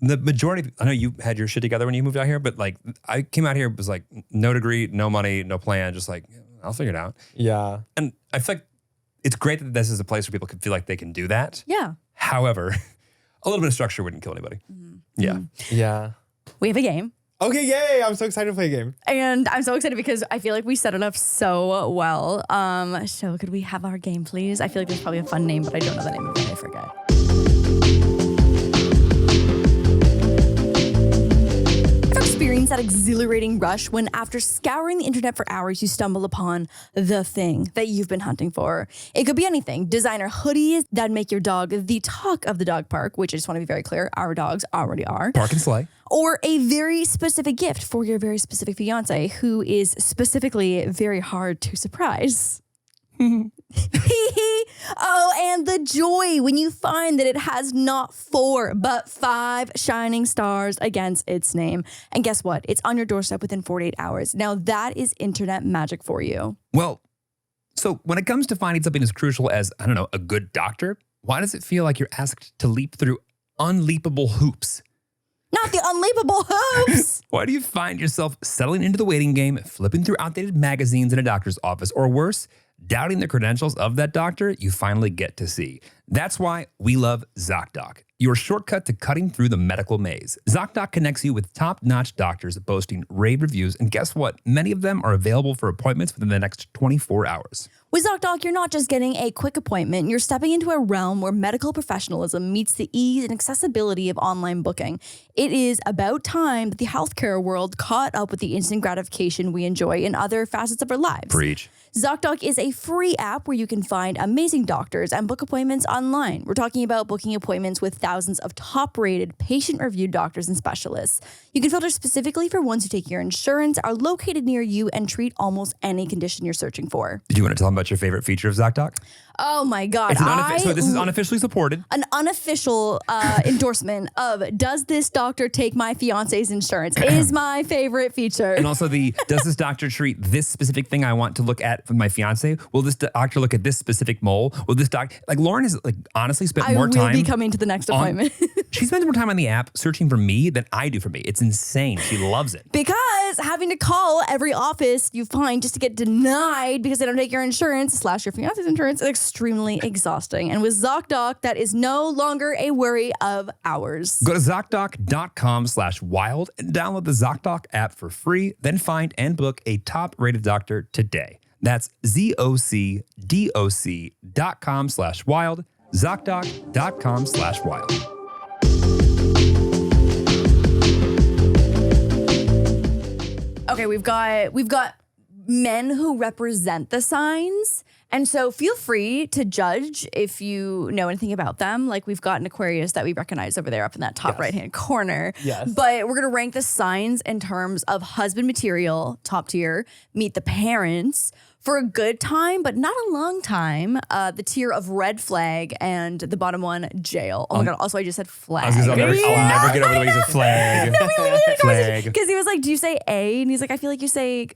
the majority, I know you had your shit together when you moved out here, but like I came out here, was like no degree, no money, no plan, just like, I'll figure it out. Yeah. And I feel like it's great that this is a place where people can feel like they can do that. Yeah. However, a little bit of structure wouldn't kill anybody. Yeah. Yeah. We have a game. Okay, yay. I'm so excited to play a game. And I'm so excited because I feel like we set it up so well. So could we have our game, please? I feel like there's probably a fun name, but I don't know the name of it. I forget. Experience that exhilarating rush when after scouring the internet for hours, you stumble upon the thing that you've been hunting for. It could be anything. Designer hoodies that make your dog the talk of the dog park, which I just want to be very clear, our dogs already are. Park and slay. Or a very specific gift for your very specific fiance who is specifically very hard to surprise. Oh, and the joy when you find that it has not 4 but 5 shining stars against its name. And guess what? It's on your doorstep within 48 hours. Now that is internet magic for you. Well, so when it comes to finding something as crucial as, I don't know, a good doctor, why does it feel like you're asked to leap through unleapable hoops? Not the unleapable hoops. Why do you find yourself settling into the waiting game, flipping through outdated magazines in a doctor's office, or worse, doubting the credentials of that doctor you finally get to see? That's why we love ZocDoc, your shortcut to cutting through the medical maze. ZocDoc connects you with top-notch doctors boasting rave reviews, and guess what? Many of them are available for appointments within the next 24 hours. With ZocDoc, you're not just getting a quick appointment, you're stepping into a realm where medical professionalism meets the ease and accessibility of online booking. It is about time that the healthcare world caught up with the instant gratification we enjoy in other facets of our lives. Preach. ZocDoc is a free app where you can find amazing doctors and book appointments online. We're talking about booking appointments with thousands of top-rated, patient-reviewed doctors and specialists. You can filter specifically for ones who take your insurance, are located near you, and treat almost any condition you're searching for. Did you want to tell them about your favorite feature of ZocDoc? Oh my God. So this is unofficially supported. An unofficial endorsement of does this doctor take my fiance's insurance is my favorite feature. And also does this doctor treat this specific thing I want to look at for my fiance? Will this doctor look at this specific mole? Will this like Lauren has like honestly spent more time. I will be coming to the next appointment. She spends more time on the app searching for me than I do for me. It's insane. She loves it. Because having to call every office you find just to get denied because they don't take your insurance / your fiance's insurance is extremely exhausting. And with ZocDoc, that is no longer a worry of ours. Go to ZocDoc.com/wild and download the ZocDoc app for free. Then find and book a top-rated doctor today. That's ZocDoc.com/wild. ZocDoc.com/wild. Okay, we've got men who represent the signs. And so feel free to judge if you know anything about them. Like we've got an Aquarius that we recognize over there up in that top right-hand corner. Yes. But we're going to rank the signs in terms of husband material, top tier, meet the parents, for a good time, but not a long time. The tier of red flag and the bottom one, jail. Oh my God. Also, I just said flag. I was gonna say, I'll never get over the way you said flag. Flag. Because he was like, do you say A? And he's like, I feel like you say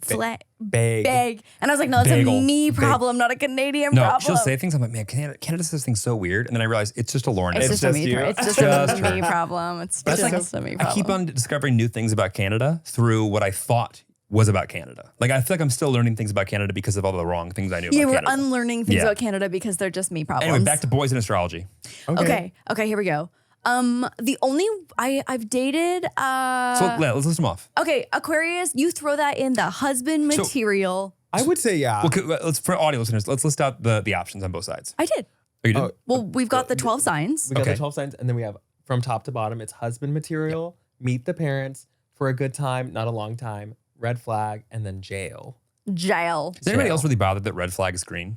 flag. Bag. And I was like, no, it's Bagel. a me problem, not a Canadian No, problem. she'll say things. I'm like, man, Canada says things so weird. And then I realize it's just a Lauren. It's issue. just a me you. problem. It's just Just a her. me problem. It's That's just a me problem. I keep on discovering new things about Canada through what I thought was about Canada. Like I feel like I'm still learning things about Canada because of all the wrong things I knew Yeah, about we're Canada. unlearning things Yeah. about Canada because they're just me problems. Anyway, back to boys in astrology. Okay, here we go. The only I've dated. So let's list them off. Okay, Aquarius, you throw that in the husband So- material. I would say yeah. Well, let's for audio listeners, let's list out the options on both sides. I did. Oh, you did? Oh, Well, we've got the 12 signs. we got Okay. the 12 signs, and then we have from top to bottom, it's husband material, meet the parents, for a good time, not a long time, red flag, and then jail. Jail. Is anybody jail. else really bothered that red flag is green?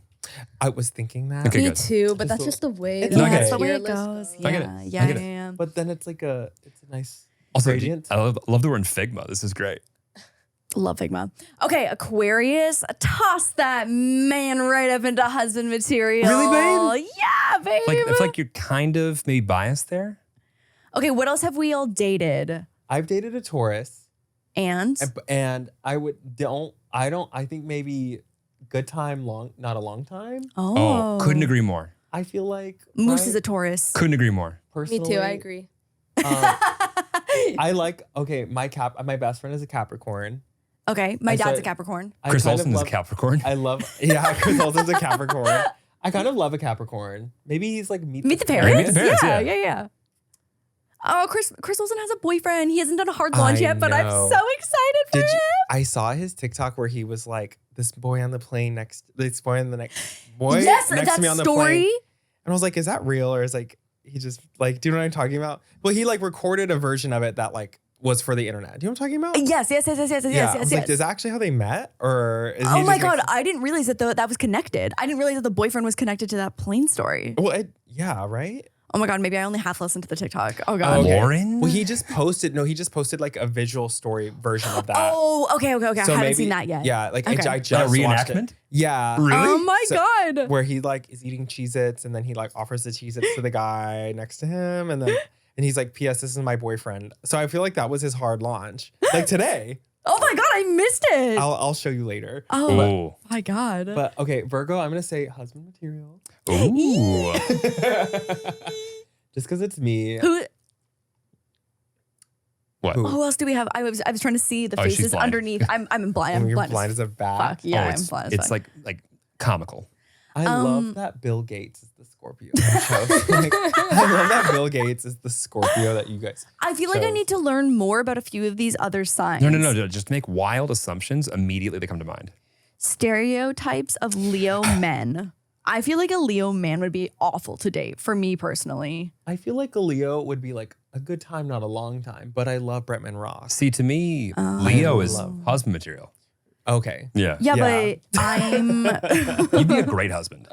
I was thinking that. Okay, Me good. too, but that's so- just the way. It's that okay. That's the way tier it list goes. goes. I get it. Yeah, I get it. yeah. But then it's a nice Also, gradient. I love the word Figma. This is great. Love Figma. Okay, Aquarius, toss that man right up into husband material. Really, babe? Yeah, babe. Like I feel like you're kind of maybe biased there. Okay, what else have we all dated? I've dated a Taurus And I think maybe good time, not a long time. Oh, couldn't agree more. I feel like Moose right? is a Taurus. Couldn't agree more. Me too. I agree. I like, my best friend is a Capricorn. Okay, my I dad's started- a Capricorn. I Chris kind of Olsen is a love- Capricorn. Chris Olsen's a Capricorn. I kind of love a Capricorn. Maybe he's like Meet Meet the Parents. Parents? Meet the Parents, yeah, yeah. yeah, yeah. Oh, Chris Olsen has a boyfriend. He hasn't done a hard launch I yet, but I'm know. so excited for him. I saw his TikTok where he was like, this boy on the plane next to me on the story. plane. And I was like, is that real? Or is like, he just like, do you know what I'm talking about? Well, he like recorded a version of it that like was for the internet. Do you know what I'm talking about? Yes. I was like, is that actually how they met? Or is he Oh just my God, I didn't realize that that was connected. I didn't realize that the boyfriend was connected to that plane story. Well, yeah, right? Oh my God, maybe I only half listened to the TikTok. Oh God. Okay. Lauren? Well, he just posted like a visual story version of that. Oh, okay. So I haven't maybe- seen that yet. Yeah, like Okay. I just A watched reenactment? it. Yeah. Really? Oh my So- God. Where he like is eating Cheez-Its and then he like offers the Cheez-Its to the guy next to him and he's like, P.S. This is my boyfriend. So I feel like that was his hard launch. Like today. Oh my God, I missed it. I'll show you later. Oh my God. But okay, Virgo, I'm gonna say husband material. Ooh. Just because it's me. What? Who else do we have? I was trying to see the Oh, she's faces blind. underneath. I'm blind. I'm You're blind. blind as a bat. Fuck yeah, Oh, I'm blind. it's like comical. I love that Bill Gates is the Scorpio. Like, I love that Bill Gates is the Scorpio that you guys. I feel like I chose. need to learn more about a few of these other signs. No. Just make wild assumptions. Immediately they come to mind. Stereotypes of Leo men. I feel like a Leo man would be awful to date for me personally. I feel like a Leo would be like a good time, not a long time. But I love Bretman Ross. See, to me, Leo is love- husband material. Okay. Yeah. Yeah, Yeah. but I'm. You'd be a great husband.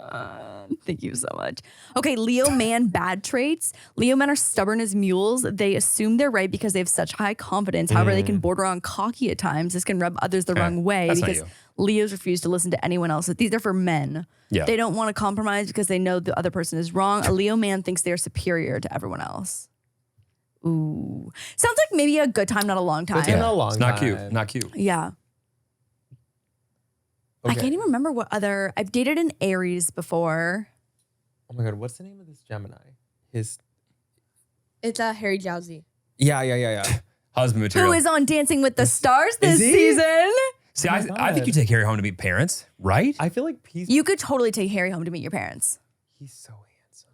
Thank you so much. Okay, Leo man bad traits. Leo men are stubborn as mules. They assume they're right because they have such high confidence. However, they can border on cocky at times. This can rub others the wrong way that's not because you. Leos refuse to listen to anyone else. These are for men. Yeah. They don't want to compromise because they know the other person is wrong. A Leo man thinks they are superior to everyone else. Ooh. Sounds like maybe a good time, not a long time. Good time, not a long It's not time. cute. Not cute. Yeah. I Okay. can't even remember what other. I've dated an Aries before. Oh my God, what's the name of this Gemini? His. It's Harry Jowsey. Yeah. Husband material. Who is on Dancing with the Stars this he? season? See, my I think God. you take Harry home to meet parents, right? I feel like he's You could totally take Harry home to meet your parents. so handsome.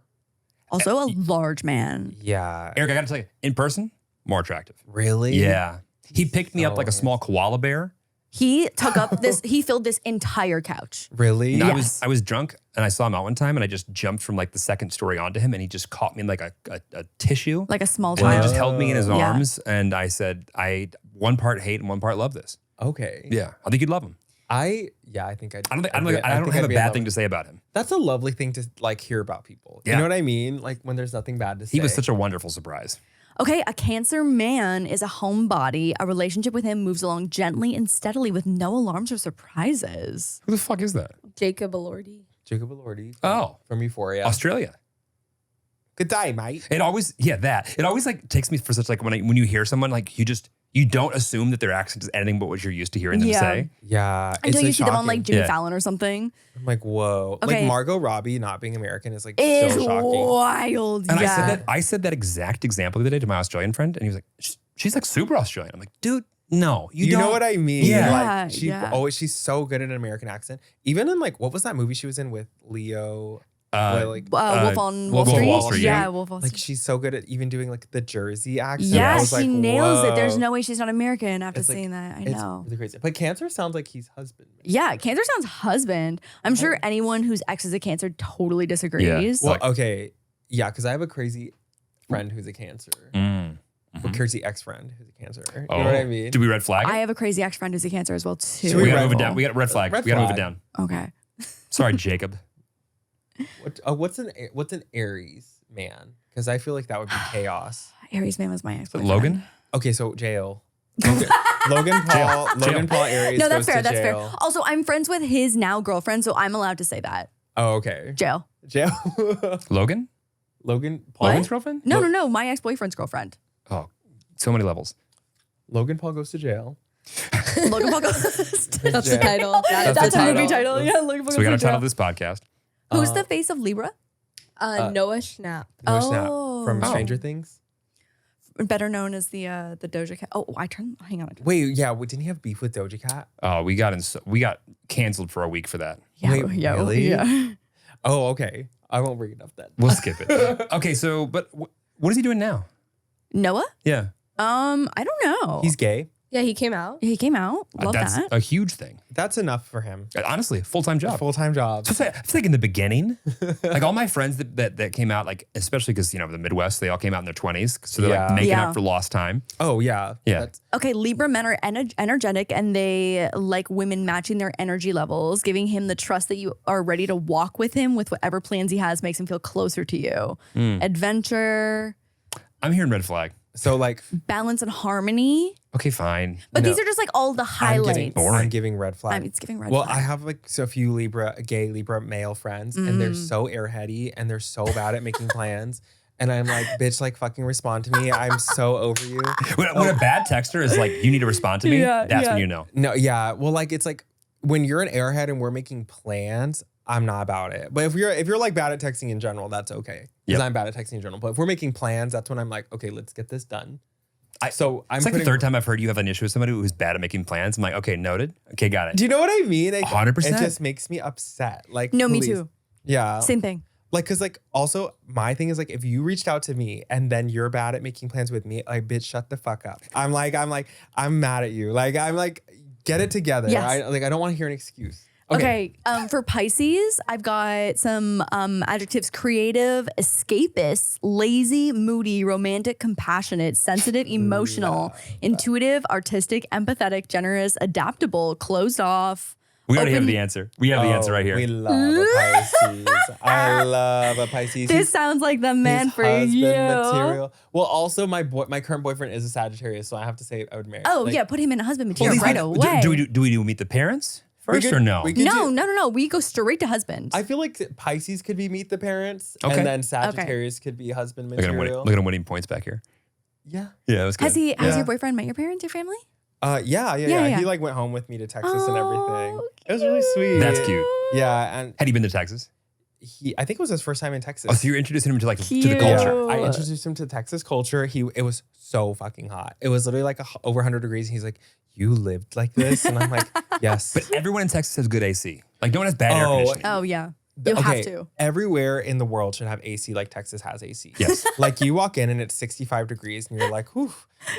Also a large man. Yeah. Eric, I got to tell you, in person, more attractive. Really? Yeah. He picked me up so like a small koala bear. He took up this, he filled this entire couch. Really? And Yes. I was drunk and I saw him out one time and I just jumped from like the second story onto him and he just caught me in like a tissue. Like a small And then he child. just held me in his Yeah. arms and I said, I one part hate and one part love this. Okay. Yeah. I think you'd love him. I think I don't have a bad thing to say about him. That's a lovely thing to like hear about people. Yeah. You know what I mean? Like when there's nothing bad to say. He was such a wonderful surprise. Okay, a Cancer man is a homebody. A relationship with him moves along gently and steadily with no alarms or surprises. Who the fuck is that? Jacob Elordi. Jacob Elordi. Oh. From Euphoria. Australia. Good day, mate. It always like takes me for such like when you hear someone like you don't assume that their accent is anything but what you're used to hearing them Yeah. say. Yeah. Until it's you see them on like shocking. Jimmy Yeah. Fallon or something. I'm like, whoa. Okay. Like Margot Robbie not being American is like It's so shocking. wild. And yeah. I said that exact example the other day to my Australian friend, and he was like, "She's like super Australian." I'm like, "Dude, no, You don't." know what I mean? Yeah. Like Yeah. she's so good at an American accent. Even in like what was that movie she was in with Leo? Where, like Wolf on Wall Wolf on Street. Wall Street, Yeah, yeah. Wolf on like Street. she's so good at even doing like the Jersey accent. Yeah, I was she like, nails it. There's whoa. no way she's not American after It's like- seeing that. I It's know. really crazy. But Cancer sounds like he's husband. Yeah, Cancer sounds husband. I'm sure anyone whose ex is a Cancer totally disagrees. Well, okay. Yeah, because I have a crazy friend who's a Cancer. Or crazy ex-friend who's a Cancer. You know what I mean? Do we red flag? I it? have a crazy ex friend who's a Cancer as well too. Should We we gotta red move it flag? down. We got red flag. Red We gotta move it flag. down. Okay. Sorry, Jacob. What's an Aries man? Because I feel like that would be chaos. Aries man was my ex. Logan? Okay, so jail. Logan Paul Aries. No, that's goes fair. to That's fair. jail. Also, I'm friends with his now girlfriend, so I'm allowed to say that. Oh, okay. Jail. Jail. Logan? Logan Paul. Logan's girlfriend? No. My ex boyfriend's girlfriend. Oh, so many levels. Logan Paul goes to jail. Logan Paul goes. That's the Yeah. title. That's the a movie title. Yeah, Logan Paul So we got to goes to title jail. this podcast. Who's the face of Libra? Noah Schnapp. Noah Schnapp Oh. from Oh. Stranger Things. Better known as the Doja Cat. Oh, hang on. Wait, yeah. Didn't he have beef with Doja Cat? Oh, we got canceled for a week for that. Yeah, Wait, yeah, really? yeah. Oh, okay. I won't bring it up then. We'll skip it. Okay, so but what is he doing now? Noah? Yeah, I don't know. He's gay. Yeah, he came out. He came out. Love that's that. a huge thing. That's enough for him. Honestly, full-time job. Full-time job. I feel like in the beginning, like all my friends that came out, like especially because the Midwest, they all came out in their 20s, so they're like Yeah. making Yeah. up for lost time. Oh, yeah. Yeah. That's- Okay, Libra men are energetic and they like women matching their energy levels, giving him the trust that you are ready to walk with him with whatever plans he has makes him feel closer to you. Adventure, I'm hearing red flag. so like, balance and harmony. Okay, fine. But No. these are just like all the I'm highlights. giving red flag. It's giving red Well, flag. I have like a few gay Libra male friends, and they're so airheady and they're so bad at making plans. And I'm like, bitch, like fucking respond to me. I'm so over you. When a bad texter is like, you need to respond to me, Yeah, that's yeah. when you know. No, yeah. Well, like it's like when you're an airhead and we're making plans, I'm not about it. But if you're like bad at texting in general, that's okay. Because Yep. I'm bad at texting in general. But if we're making plans, that's when I'm like, okay, let's get this done. I'm It's like the putting- third time I've heard you have an issue with somebody who's bad at making plans. I'm like, okay, noted. Okay, got it. Do you know what I mean? 100%. It just makes me upset. Like, No, me please. too. Yeah. Same thing. Like, cause like also my thing is like if you reached out to me and then you're bad at making plans with me, like bitch, shut the fuck up. I'm mad at you. Like I'm like, get it together. Yes. I don't want to hear an excuse. Okay. For Pisces, I've got some adjectives: creative, escapist, lazy, moody, romantic, compassionate, sensitive, emotional, intuitive, artistic, empathetic, generous, adaptable, closed off. We already have open- the answer. We have the answer right here. We love a Pisces. I love a Pisces. This He's- sounds like the man he's for husband you. material. Well, also my current boyfriend is a Sagittarius, so I have to say I would marry. Oh Like, yeah, put him in a husband Well, material these right people- away. do we meet the parents first could- or no? we could No, do- no. We go straight to husband. I feel like Pisces could be meet the parents, Okay. and then Sagittarius could be husband Look at him winning, material. look at him winning points back here. Yeah. Yeah, that was good. Has your boyfriend met your parents, your family? Yeah. Yeah. He like went home with me to Texas and everything. Oh, It was really sweet. That's cute. Yeah, and Had he been to Texas? I think it was his first time in Texas. Oh, so you're introducing him to to the Cute. culture. I introduced him to Texas culture. It was so fucking hot. It was literally like over 100 degrees. And he's like, "You lived like this?" And I'm like, "Yes." But everyone in Texas has good AC. Like no one has bad air Oh, conditioning. Oh yeah, you have to. Everywhere in the world should have AC like Texas has AC. Yes. Like you walk in and it's 65 degrees and you're like, whew.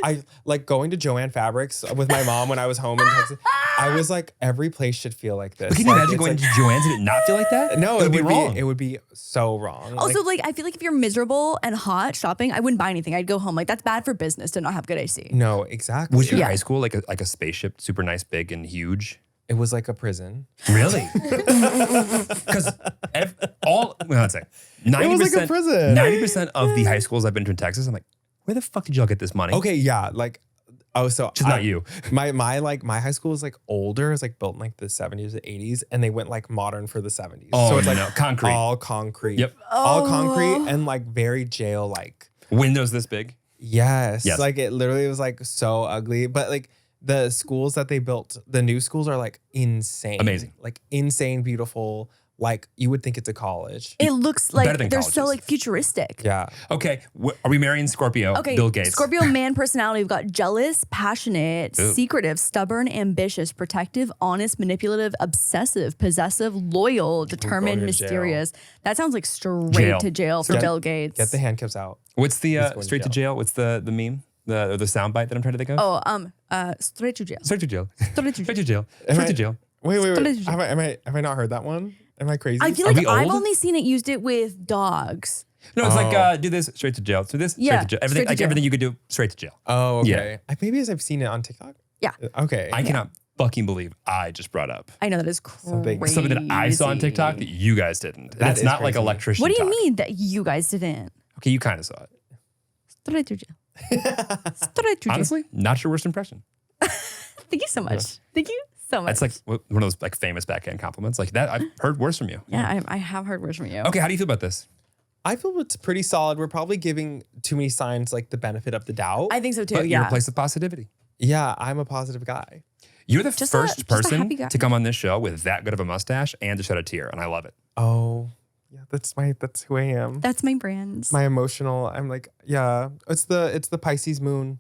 I like going to Joann Fabrics with my mom when I was home in Texas. I was like, every place should feel like this. But can you Like, imagine it's going like- to Joann's and it not feel like that? No, it would be wrong. It would be so wrong. Also, like I feel like if you're miserable and hot shopping, I wouldn't buy anything. I'd go home. Like that's bad for business to not have good AC. no, exactly. Was your Yeah. high school like a spaceship, super nice, big, and huge? It was like a prison. Really? Because let's say 90%, It was like a prison. 90% of the high schools I've been to in Texas, I'm like, where the fuck did y'all get this money? Okay, yeah, like Just not you. My high school is like older. It's like built in like the 70s and 80s, and they went like modern for the 70s. Oh, so it's like no, concrete. all concrete. Yep. All Oh. concrete and like very jail like. Windows this big. Yes. Yes. Like it literally was like so ugly. But like the schools that they built, the new schools are like insane. Amazing. Like insane, beautiful. Like you would think it's a college. It looks Better like than they're so colleges. like futuristic. Yeah. Okay, are we marrying Scorpio? Okay, Bill Gates. Scorpio man personality. We've got jealous, passionate, Ooh. secretive, stubborn, ambitious, protective, honest, manipulative, obsessive, possessive, loyal, determined, to jail. mysterious. That sounds like straight Jail. to jail for Get- Bill Gates. Get the handcuffs out. What's the He's going to straight to jail? What's the meme? The soundbite that I'm trying to think of? Straight to jail. Straight to jail. Straight to Straight jail. to jail. Am Straight I- to jail. Wait. Have I not heard that one? Am I crazy? I feel Are like we I've old? only seen it used it with dogs. No, it's like do this straight to jail. Do this Yeah, straight to jail. straight Everything to jail. everything you could do straight to jail. Oh, okay. Yeah. Maybe as I've seen it on TikTok. Yeah. Okay. I cannot fucking believe I just brought up I know that is crazy. Something something that I saw on TikTok that you guys didn't. That It's is not like crazy. electrician What do you talk. mean that you guys didn't? Okay, you kind of saw it. Straight to jail. Straight to jail. Honestly, not your worst impression. Thank you so much. Thank you so much. That's like one of those like famous backhand compliments. Like that, I've heard worse from you. yeah, I have heard words from you. Okay, how do you feel about this? I feel it's pretty solid. We're probably giving too many signs like the benefit of the doubt. I think so too. But you're Yeah. a place of positivity. Yeah, I'm a positive guy. You're the Just first a person happy guy. to come on this show with that good of a mustache and to shed a tear, and I love it. Oh, yeah, that's who I am. That's my brand. My emotional. I'm like, yeah, it's the Pisces moon.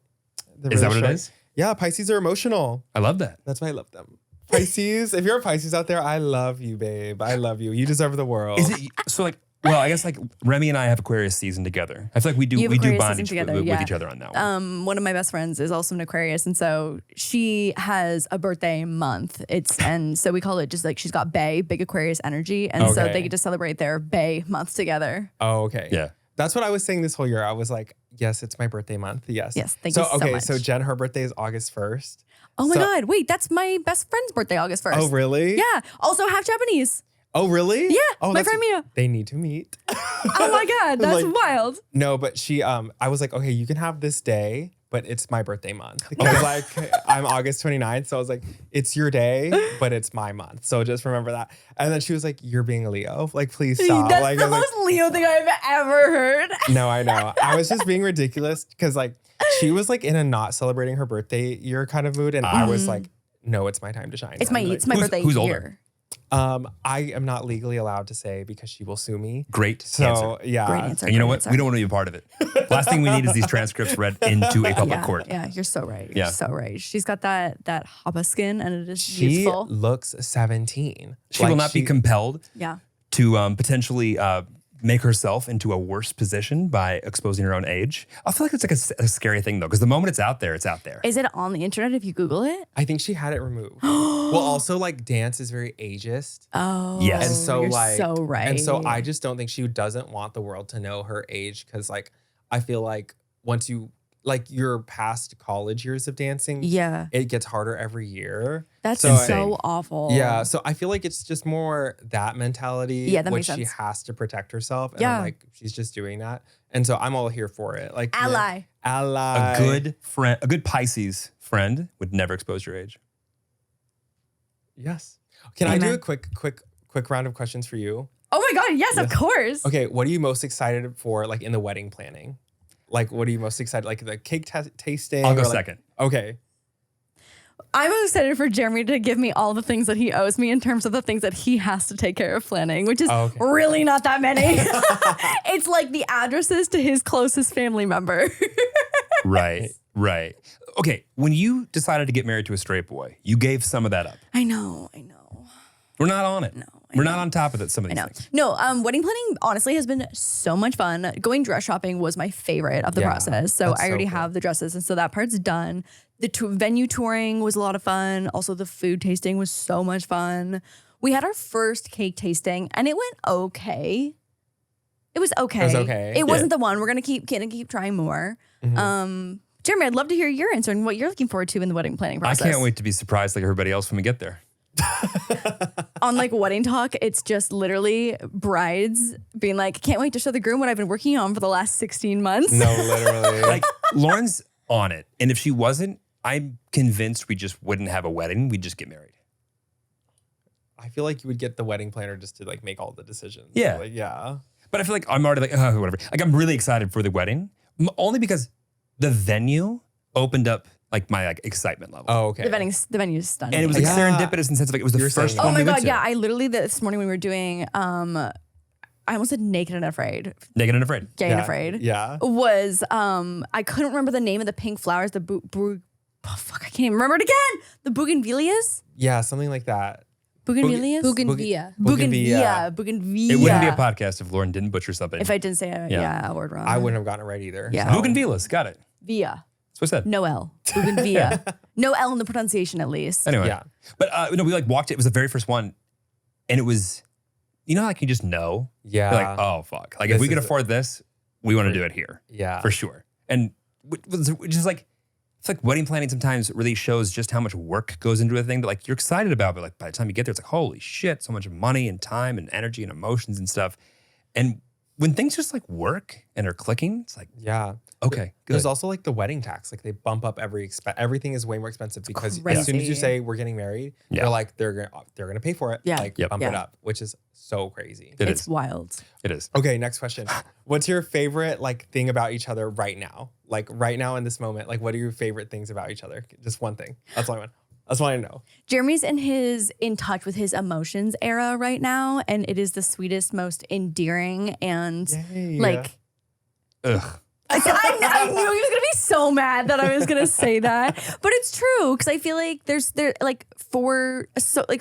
Is that what it is? Yeah, Pisces are emotional. I love that. That's why I love them. Pisces, if you're a Pisces out there, I love you, babe. I love you. You deserve the world. Is it so? Like, well, I guess like Remy and I have Aquarius season together. I feel like we do You have we do Aquarius bond season together, with yeah. each other on that one. One of my best friends is also an Aquarius, and so she has a birthday month. And so we call it just like she's got Bay, big Aquarius energy, and so Okay. they get to celebrate their Bay month together. Oh, okay. Yeah. That's what I was saying this whole year. I was like, yes, it's my birthday month. Yes. Yes, thank you so Okay, much. so Jen, her birthday is August 1st. Oh my So- God! Wait, that's my best friend's birthday, August 1st. Oh, really? Yeah. Also half Japanese. Oh, really? Yeah, Oh, my that's- friend Mia. They need to meet. Oh my God, that's Like- wild. No, but she, I was like, okay, you can have this day, but it's my birthday month. Because like I'm August 29th. So I was like, it's your day, but it's my month. So just remember that. And then she was like, you're being a Leo. Like, please stop. That's Like, the I was most Leo thing I've ever heard. like, no, I know. I was just being ridiculous because like she was like in a not celebrating her birthday year kind of mood. And I was like, no, it's my time to shine. It's my I'm like, birthday who's year. older? I am not legally allowed to say because she will sue me. Great So answer. yeah. Great answer. And you know great what? answer. We don't want to be a part of it. Last thing we need is these transcripts read into a public Yeah, court. yeah, you're so right. You're Yeah. so right. She's got that haba skin, and it is She beautiful. looks 17. She will not be compelled Yeah. to potentially make herself into a worse position by exposing her own age. I feel like it's like a scary thing though, because the moment it's out there, it's out there. Is it on the internet if you Google it? I think she had it removed. Well, also like dance is very ageist. Oh, Yes. And so you're like so right. And so I just don't think she doesn't want the world to know her age because like I feel like once you like your past college years of dancing, yeah, it gets harder every year. that's So so, I- awful. Yeah, so I feel like it's just more that mentality. Yeah, that which makes she sense. has to protect herself. And Yeah. I'm like, she's just doing that. And so I'm all here for it. Like Ally. Ally. A good friend, a good Pisces friend would never expose your age. Yes. Can I do Amen. a quick round of questions for you? Oh my God, yes, of course. Okay, what are you most excited for, like in the wedding planning? Like, what are you most excited? Like the cake tasting? I'll go or, like- second. Okay. I'm excited for Jeremy to give me all the things that he owes me in terms of the things that he has to take care of planning, which is Okay. really not that many. It's like the addresses to his closest family member. Right, right. Okay, when you decided to get married to a straight boy, you gave some of that up. I know. We're not on it. No, We're not on top of it. Some of I these know. things. No, wedding planning honestly has been so much fun. Going dress shopping was my favorite of the Yeah, process. So that's I already so cool. have the dresses, and so that part's done. The venue touring was a lot of fun. Also, the food tasting was so much fun. We had our first cake tasting, and it went okay. It was okay. It was okay. It wasn't the one. We're gonna keep trying more. Jeremy, I'd love to hear your answer and what you're looking forward to in the wedding planning I process. can't wait to be surprised like everybody else when we get there. On like Wedding Talk, it's just literally brides being like, can't wait to show the groom what I've been working on for the last 16 months. No, literally. Like Lauren's on it, and if she wasn't, I'm convinced we just wouldn't have a wedding. We'd just get married. I feel like you would get the wedding planner just to like make all the decisions. Yeah. Like, yeah. But I feel like I'm already like, whatever. Like I'm really excited for the wedding, only because the venue opened up like my like excitement level. Oh, okay. The venue's stunning. And it was like Yeah. serendipitous in the sense of like it was the You're first saying one oh my we went God, to. yeah. I literally this morning we were doing I almost said Naked and Afraid. Naked and Afraid. Gay and Afraid. Yeah. Was I couldn't remember the name of the pink flowers, oh fuck, I can't even remember it again. The bougainvilleas? Yeah, something like that. Bougainvilleas? Bougainvillea. Bougainvillea. It wouldn't be a podcast if Lauren didn't butcher something. If I didn't say a word wrong. I wouldn't have gotten it right either. Yeah. So. Bougainvilleas, got it. Via. That's what I said. No L. Bougainvillea. No L in the pronunciation at least. Anyway. Yeah. But no, we like walked it. It was the very first one. And it was, you know, like you just know. Yeah. You're like, oh, fuck. Like if This we could is- afford this, we want to do it here. Yeah. For sure. And just like, it's like wedding planning sometimes really shows just how much work goes into a thing that like you're excited about, but like by the time you get there, it's like, holy shit, so much money and time and energy and emotions and stuff. And when things just like work and are clicking, it's like, Yeah. okay, good. There's also like the wedding tax. Like they bump up everything is way more expensive because as soon as you crazy. say we're getting married, Yeah. they're like they're gonna pay for it. Yeah. Like Yep. bump Yeah. it up, which is so crazy. It's wild. It is. Okay, next question. What's your favorite like thing about each other right now? Like right now in this moment, like what are your favorite things about each other? Just one thing. That's all I want. That's all I know. Jeremy's in touch with his emotions era right now, and it is the sweetest, most endearing, and Yay. like Ugh. I knew he was gonna be so mad that I was gonna say that, but it's true because I feel like there like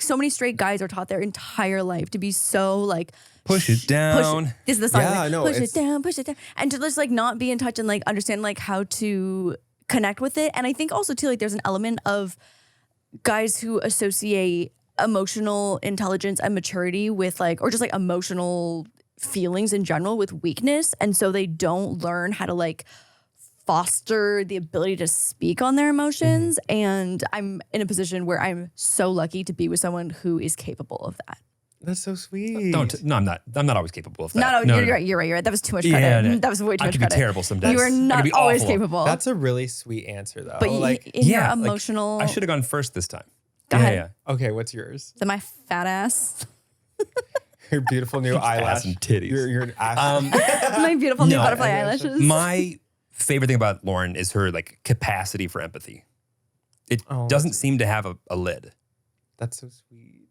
so many straight guys are taught their entire life to be so like Push it down. This is the song. Yeah, like, no, push it's- it down, and to just like not be in touch and like understand like how to connect with it. And I think also too like there's an element of guys who associate emotional intelligence and maturity with like, or just like emotional feelings in general with weakness. And so they don't learn how to like foster the ability to speak on their emotions. And I'm in a position where I'm so lucky to be with someone who is capable of that. That's so sweet. No, I'm not. I'm not always capable of that. No, you're right. You're right. That was too much credit. Yeah, no. That was way too I much could be credit. terrible some days. You are I could not be always awful. capable. That's a really sweet answer though. but like in your like, emotional, I should have gone first this time. Go yeah, ahead. yeah. okay, what's yours? to my fat ass, Your beautiful new eyelash. Ass and titties. Your ass. my beautiful new No, butterfly I- eyelashes. My favorite thing about Lauren is her like capacity for empathy. It Oh, doesn't seem to have a lid. That's so sweet.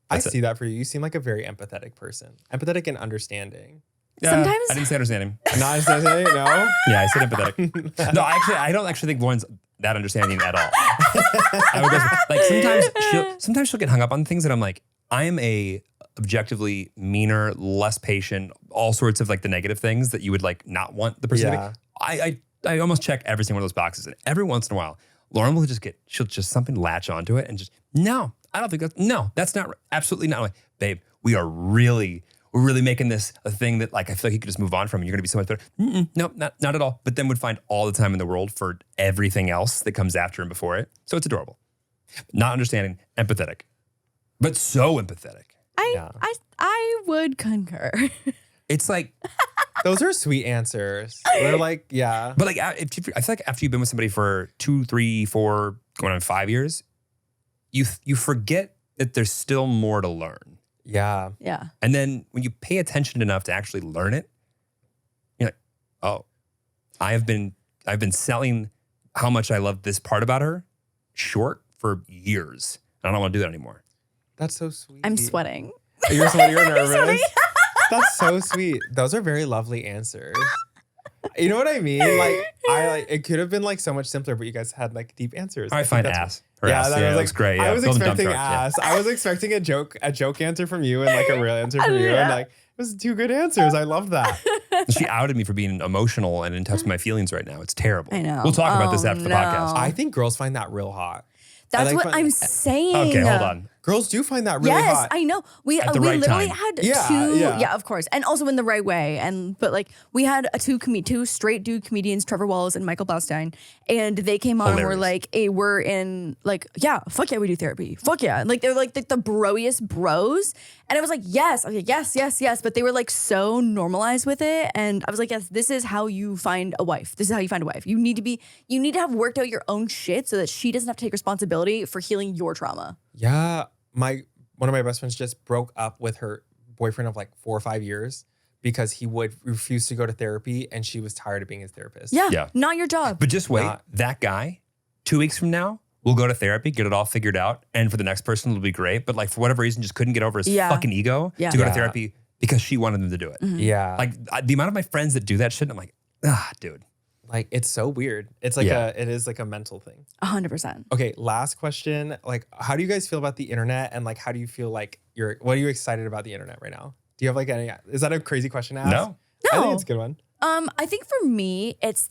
That's I see that for you. You seem like a very empathetic person. Empathetic and understanding. Yeah, Sometimes- I didn't say understanding. Not understanding? No? Yeah, I said empathetic. No, I don't actually think Lauren's that understanding at all. I would go, like sometimes she'll get hung up on things that I'm like, I am a objectively meaner, less patient, all sorts of like the negative things that you would like not want the person Yeah. to be. I almost check every single one of those boxes, and every once in a while, Lauren will she'll just something latch onto it and just, no, I don't think that's not, absolutely not. I'm like, babe, we're really making this a thing that like, I feel like you could just move on from. You're going to be so much better. No, not at all. But then would find all the time in the world for everything else that comes after and before it. So it's adorable. Not understanding, empathetic, but so empathetic. I would concur. It's like, Those are sweet answers. They're like, yeah. but like, I feel like after you've been with somebody for 2, 3, 4, going on 5 years, you forget that there's still more to learn. Yeah. Yeah. And then when you pay attention enough to actually learn it, you're like, oh, I've been selling how much I love this part about her short for years. And I don't want to do that anymore. That's so sweet. I'm sweating. You're sweating, you're nervous. That's so sweet. Those are very lovely answers. You know what I mean? Like, it could have been like so much simpler, but you guys had like deep answers. I find think ass. Yeah, Her ass. that was it like looks great. Yeah, I was building dump expecting trucks, yeah. ass. I was expecting a joke answer from you and like a real answer from you, and Yeah. like it was two good answers. I love that. She outed me for being emotional and in touch with my feelings right now. It's terrible. I know. We'll talk about this Oh, after the no. podcast. I think girls find that real hot. That's like what fun- I'm saying. Okay, hold on. Girls do find that really Yes, hot. I know. We At the we right literally time. had Yeah, two. yeah. Yeah, of course, and also in the right way. But like we had two straight dude comedians, Trevor Wallace and Michael Blaustein, and they came on. And were Hilarious. like, hey, we're in like, yeah, fuck yeah, we do therapy. Fuck yeah, and like they're like the broiest bros. And I was like, yes, I was like, yes. But they were like so normalized with it, and I was like, yes, this is how you find a wife. This is how you find a wife. You need to have worked out your own shit so that she doesn't have to take responsibility for healing your trauma. Yeah, one of my best friends just broke up with her boyfriend of like 4 or 5 years because he would refuse to go to therapy and she was tired of being his therapist. Yeah, not your job. But just wait. Not- That guy, 2 weeks from now, will go to therapy, get it all figured out. And for the next person, it'll be great. But like for whatever reason, just couldn't get over his Yeah. fucking ego Yeah. to go to Yeah. therapy because she wanted him to do it. Yeah. Like the amount of my friends that do that shit, I'm like, dude. Like it's so weird. It's like Yeah. it is like a mental thing. 100%. Okay, last question. Like, how do you guys feel about the internet? And like, how do you feel like what are you excited about the internet right now? Do you have like any, is that a crazy question to ask? No. I think No. it's a good one. I think for me, it's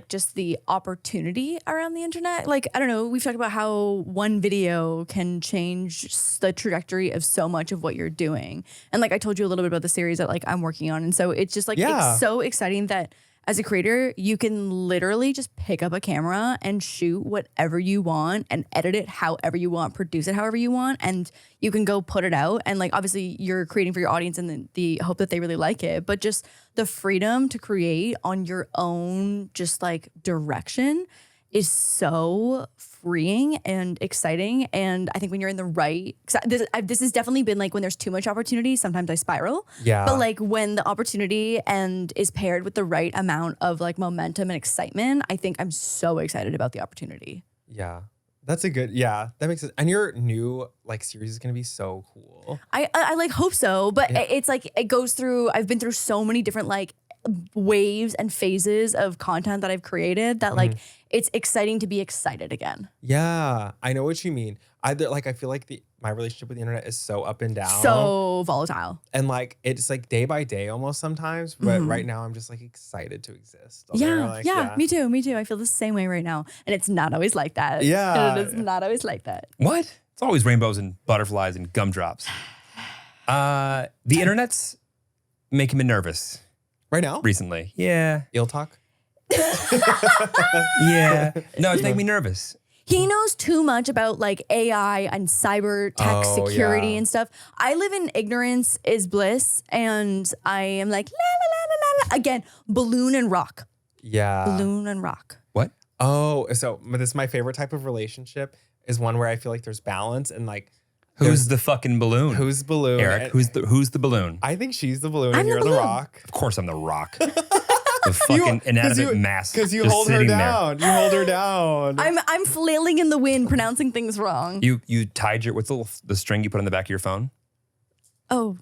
just the opportunity around the internet. Like, I don't know, we've talked about how one video can change the trajectory of so much of what you're doing. And like I told you a little bit about the series that like I'm working on. And so it's just like, Yeah. it's so exciting that as a creator, you can literally just pick up a camera and shoot whatever you want and edit it however you want, produce it however you want, and you can go put it out. And like, obviously you're creating for your audience and the hope that they really like it, but just the freedom to create on your own, just like direction is so freeing and exciting. And I think when you're in the right, this has definitely been like when there's too much opportunity, sometimes I spiral. Yeah. But like when the opportunity and is paired with the right amount of like momentum and excitement, I think I'm so excited about the opportunity. Yeah. That's a good, that makes sense. And your new like series is going to be so cool. I like hope so, but it's like, it goes through, I've been through so many different like waves and phases of content that I've created that like it's exciting to be excited again. Yeah, I know what you mean. I feel like my relationship with the internet is so up and down. So volatile. And like it's like day by day almost sometimes. But right now I'm just like excited to exist. Me too. I feel the same way right now. And it's not always like that. Yeah. It is not always like that. What? It's always rainbows and butterflies and gumdrops. The internet's making me nervous. Right now? Recently. Yeah. Eel talk? Yeah. No, it's making me nervous. He knows too much about like AI and cyber tech security and stuff. I live in ignorance is bliss, and I am like, la, la, la, la, la. Again, balloon and rock. Yeah. Balloon and rock. What? Oh, so this is my favorite type of relationship is one where I feel like there's balance and like Who's the fucking balloon? who's balloon? Eric, who's the balloon? I think she's the balloon I'm and the you're the balloon. rock. Of course I'm the rock. The fucking inanimate mass. Because you just hold her sitting there. down. You hold her down. I'm flailing in the wind, pronouncing things wrong. You tied your, what's the string you put on the back of your phone? Oh,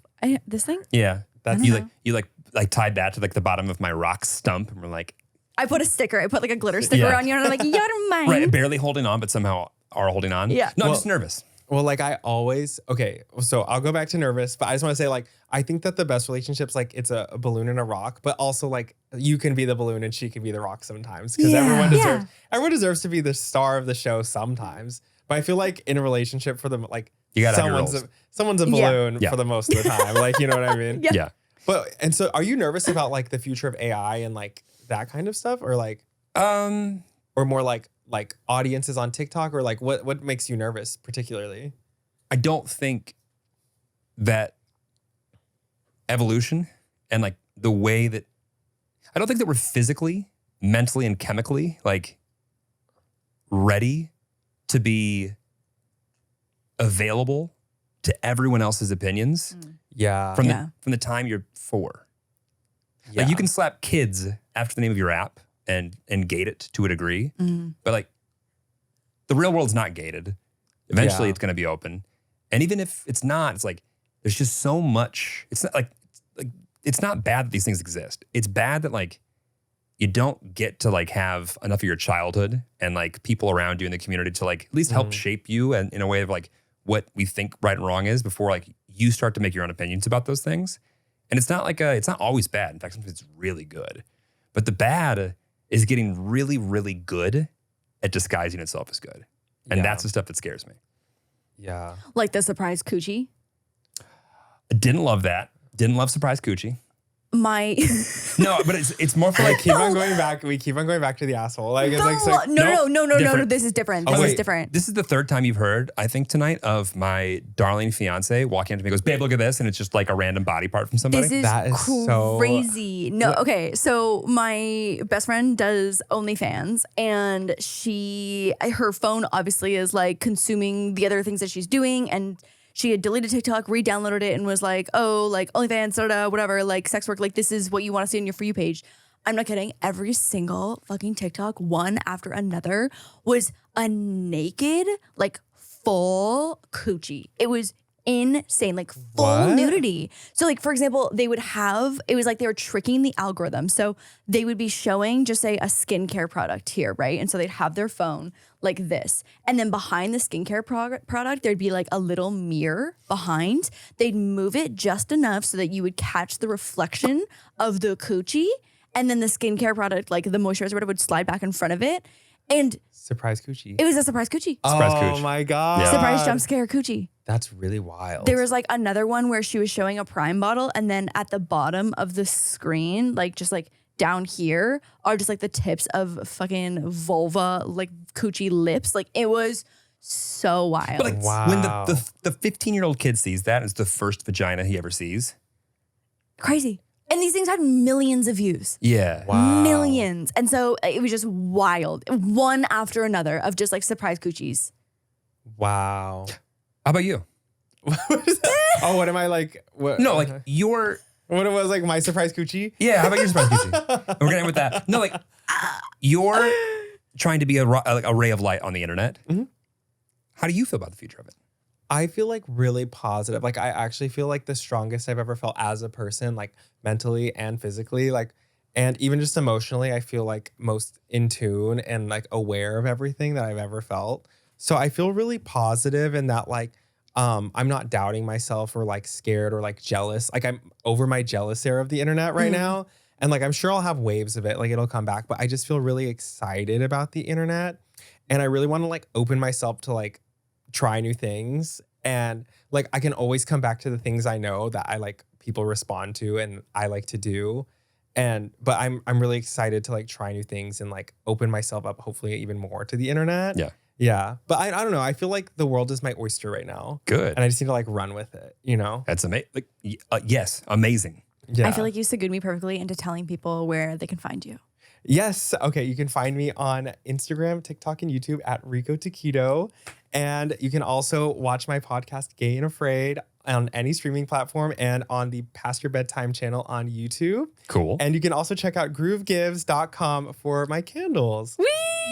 this thing? Yeah. That's You tied that to like the bottom of my rock stump and we're like, I put a sticker. I put like a glitter sticker Yeah. on you, and I'm like, you're mine. right, barely holding on, but somehow are holding on. Yeah. No, I'm Well- just nervous. Well, like I always, okay, so I'll go back to nervous, but I just want to say like, I think that the best relationships, like it's a balloon and a rock, but also like you can be the balloon and she can be the rock sometimes because everyone deserves to be the star of the show sometimes. But I feel like in a relationship for them, like You gotta have your someone's a Yeah. balloon Yeah. for the most of the time. Like, you know what I mean? Yeah. And so are you nervous about like the future of AI and like that kind of stuff or like, or more like audiences on TikTok or like what makes you nervous particularly? I don't think that evolution and like the way that, I don't think that we're physically, mentally, and chemically like ready to be available to everyone else's opinions Yeah. from the time you're 4. Like you can slap kids after the name of your app and gate it to a degree, but like the real world's not gated. Eventually it's going to be open. And even if it's not, it's like, there's just so much, it's not like, it's not bad that these things exist. It's bad that like, you don't get to like have enough of your childhood and like people around you in the community to like at least help shape you and in a way of like what we think right and wrong is before like you start to make your own opinions about those things. And it's not like it's not always bad. In fact, sometimes it's really good. But the bad is getting really, really good at disguising itself as good. And that's the stuff that scares me. Yeah. Like the surprise coochie. I didn't love that. Didn't love surprise coochie. My No, but it's more for like Keep on going back. We keep on going back to the asshole. Like it's like so, no, different. this is different. Oh, This is wait. different. This is the third time you've heard, I think tonight, of my darling fiance walking up to me and goes, babe, look at this. And it's just like a random body part from somebody. This is That is so- crazy. No, okay. So my best friend does OnlyFans, and her phone obviously is like consuming the other things that she's doing, and she had deleted TikTok, re-downloaded it, and was like, oh, like OnlyFans, whatever, like sex work, like this is what you want to see on your For You page. I'm not kidding. Every single fucking TikTok, one after another, was a naked, like full coochie. It was insane, like full What? nudity. So like, for example, they would have, it was like they were tricking the algorithm. So they would be showing just say a skincare product here, right? And so they'd have their phone like this. And then behind the skincare product, there'd be like a little mirror behind. They'd move it just enough so that you would catch the reflection of the coochie. And then the skincare product, like the moisturizer, whatever, would slide back in front of it. And surprise coochie. it was a surprise coochie. Surprise oh cooch. my God. Surprise jump scare coochie. That's really wild. There was like another one where she was showing a Prime bottle, and then at the bottom of the screen, like just like down here are just like the tips of fucking vulva, like coochie lips. Like it was so wild. But like Wow. when the 15-year-old kid sees that, it's the first vagina he ever sees. Crazy. And these things had millions of views. Yeah. Wow. Millions. And so it was just wild. One after another of just like surprise coochies. Wow. How about you? What is that? Oh, what am I like? What, No, like your what it was like my surprise coochie? yeah. How about your surprise coochie? We're gonna end with that. No, like you're trying to be a ray of light on the internet. Mm-hmm. How do you feel about the future of it? I feel like really positive. Like I actually feel like the strongest I've ever felt as a person, like mentally and physically, like, and even just emotionally, I feel like most in tune and like aware of everything that I've ever felt. So I feel really positive in that, like, I'm not doubting myself or like scared or like jealous. Like I'm over my jealous era of the internet right now. And like, I'm sure I'll have waves of it, like it'll come back, but I just feel really excited about the internet. And I really want to like open myself to like try new things. And like, I can always come back to the things I know that I like people respond to and I like to do. But I'm really excited to like try new things and like open myself up, hopefully even more to the internet. Yeah. Yeah. But I don't know. I feel like the world is my oyster right now. Good. And I just need to like run with it, you know? That's amazing. Like, yes, amazing. Yeah. I feel like you segued me perfectly into telling people where they can find you. Yes. Okay. You can find me on Instagram, TikTok, and YouTube at Rico Taquito. And you can also watch my podcast, Gay and Afraid, on any streaming platform and on the Past Your Bedtime channel on YouTube. Cool. And you can also check out groovegives.com for my candles.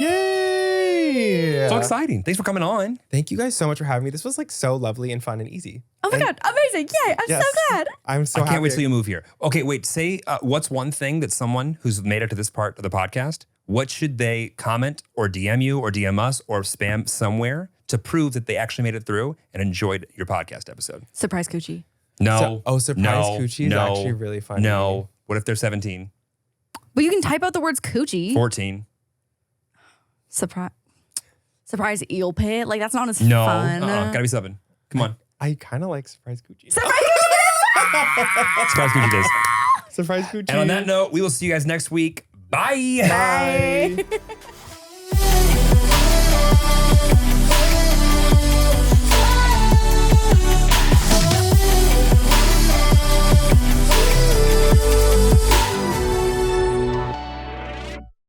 Yay! So exciting. Thanks for coming on. Thank you guys so much for having me. This was like so lovely and fun and easy. Oh my God, amazing. Yay, I'm Yes. so glad. I'm so I happy. can't wait till you move here. Okay, wait. Say what's one thing that someone who's made it to this part of the podcast, what should they comment or DM you or DM us or spam somewhere to prove that they actually made it through and enjoyed your podcast episode? Surprise coochie. No. Surprise coochie is actually really funny. No. What if they're 17, But you can type out the words coochie. 14? Surprise eel pit. Like that's not as No. fun. Gotta be 7. Come on. I kind of like surprise coochie. Surprise Coochie days. Surprise coochie. And on that note, we will see you guys next week. Bye. Bye.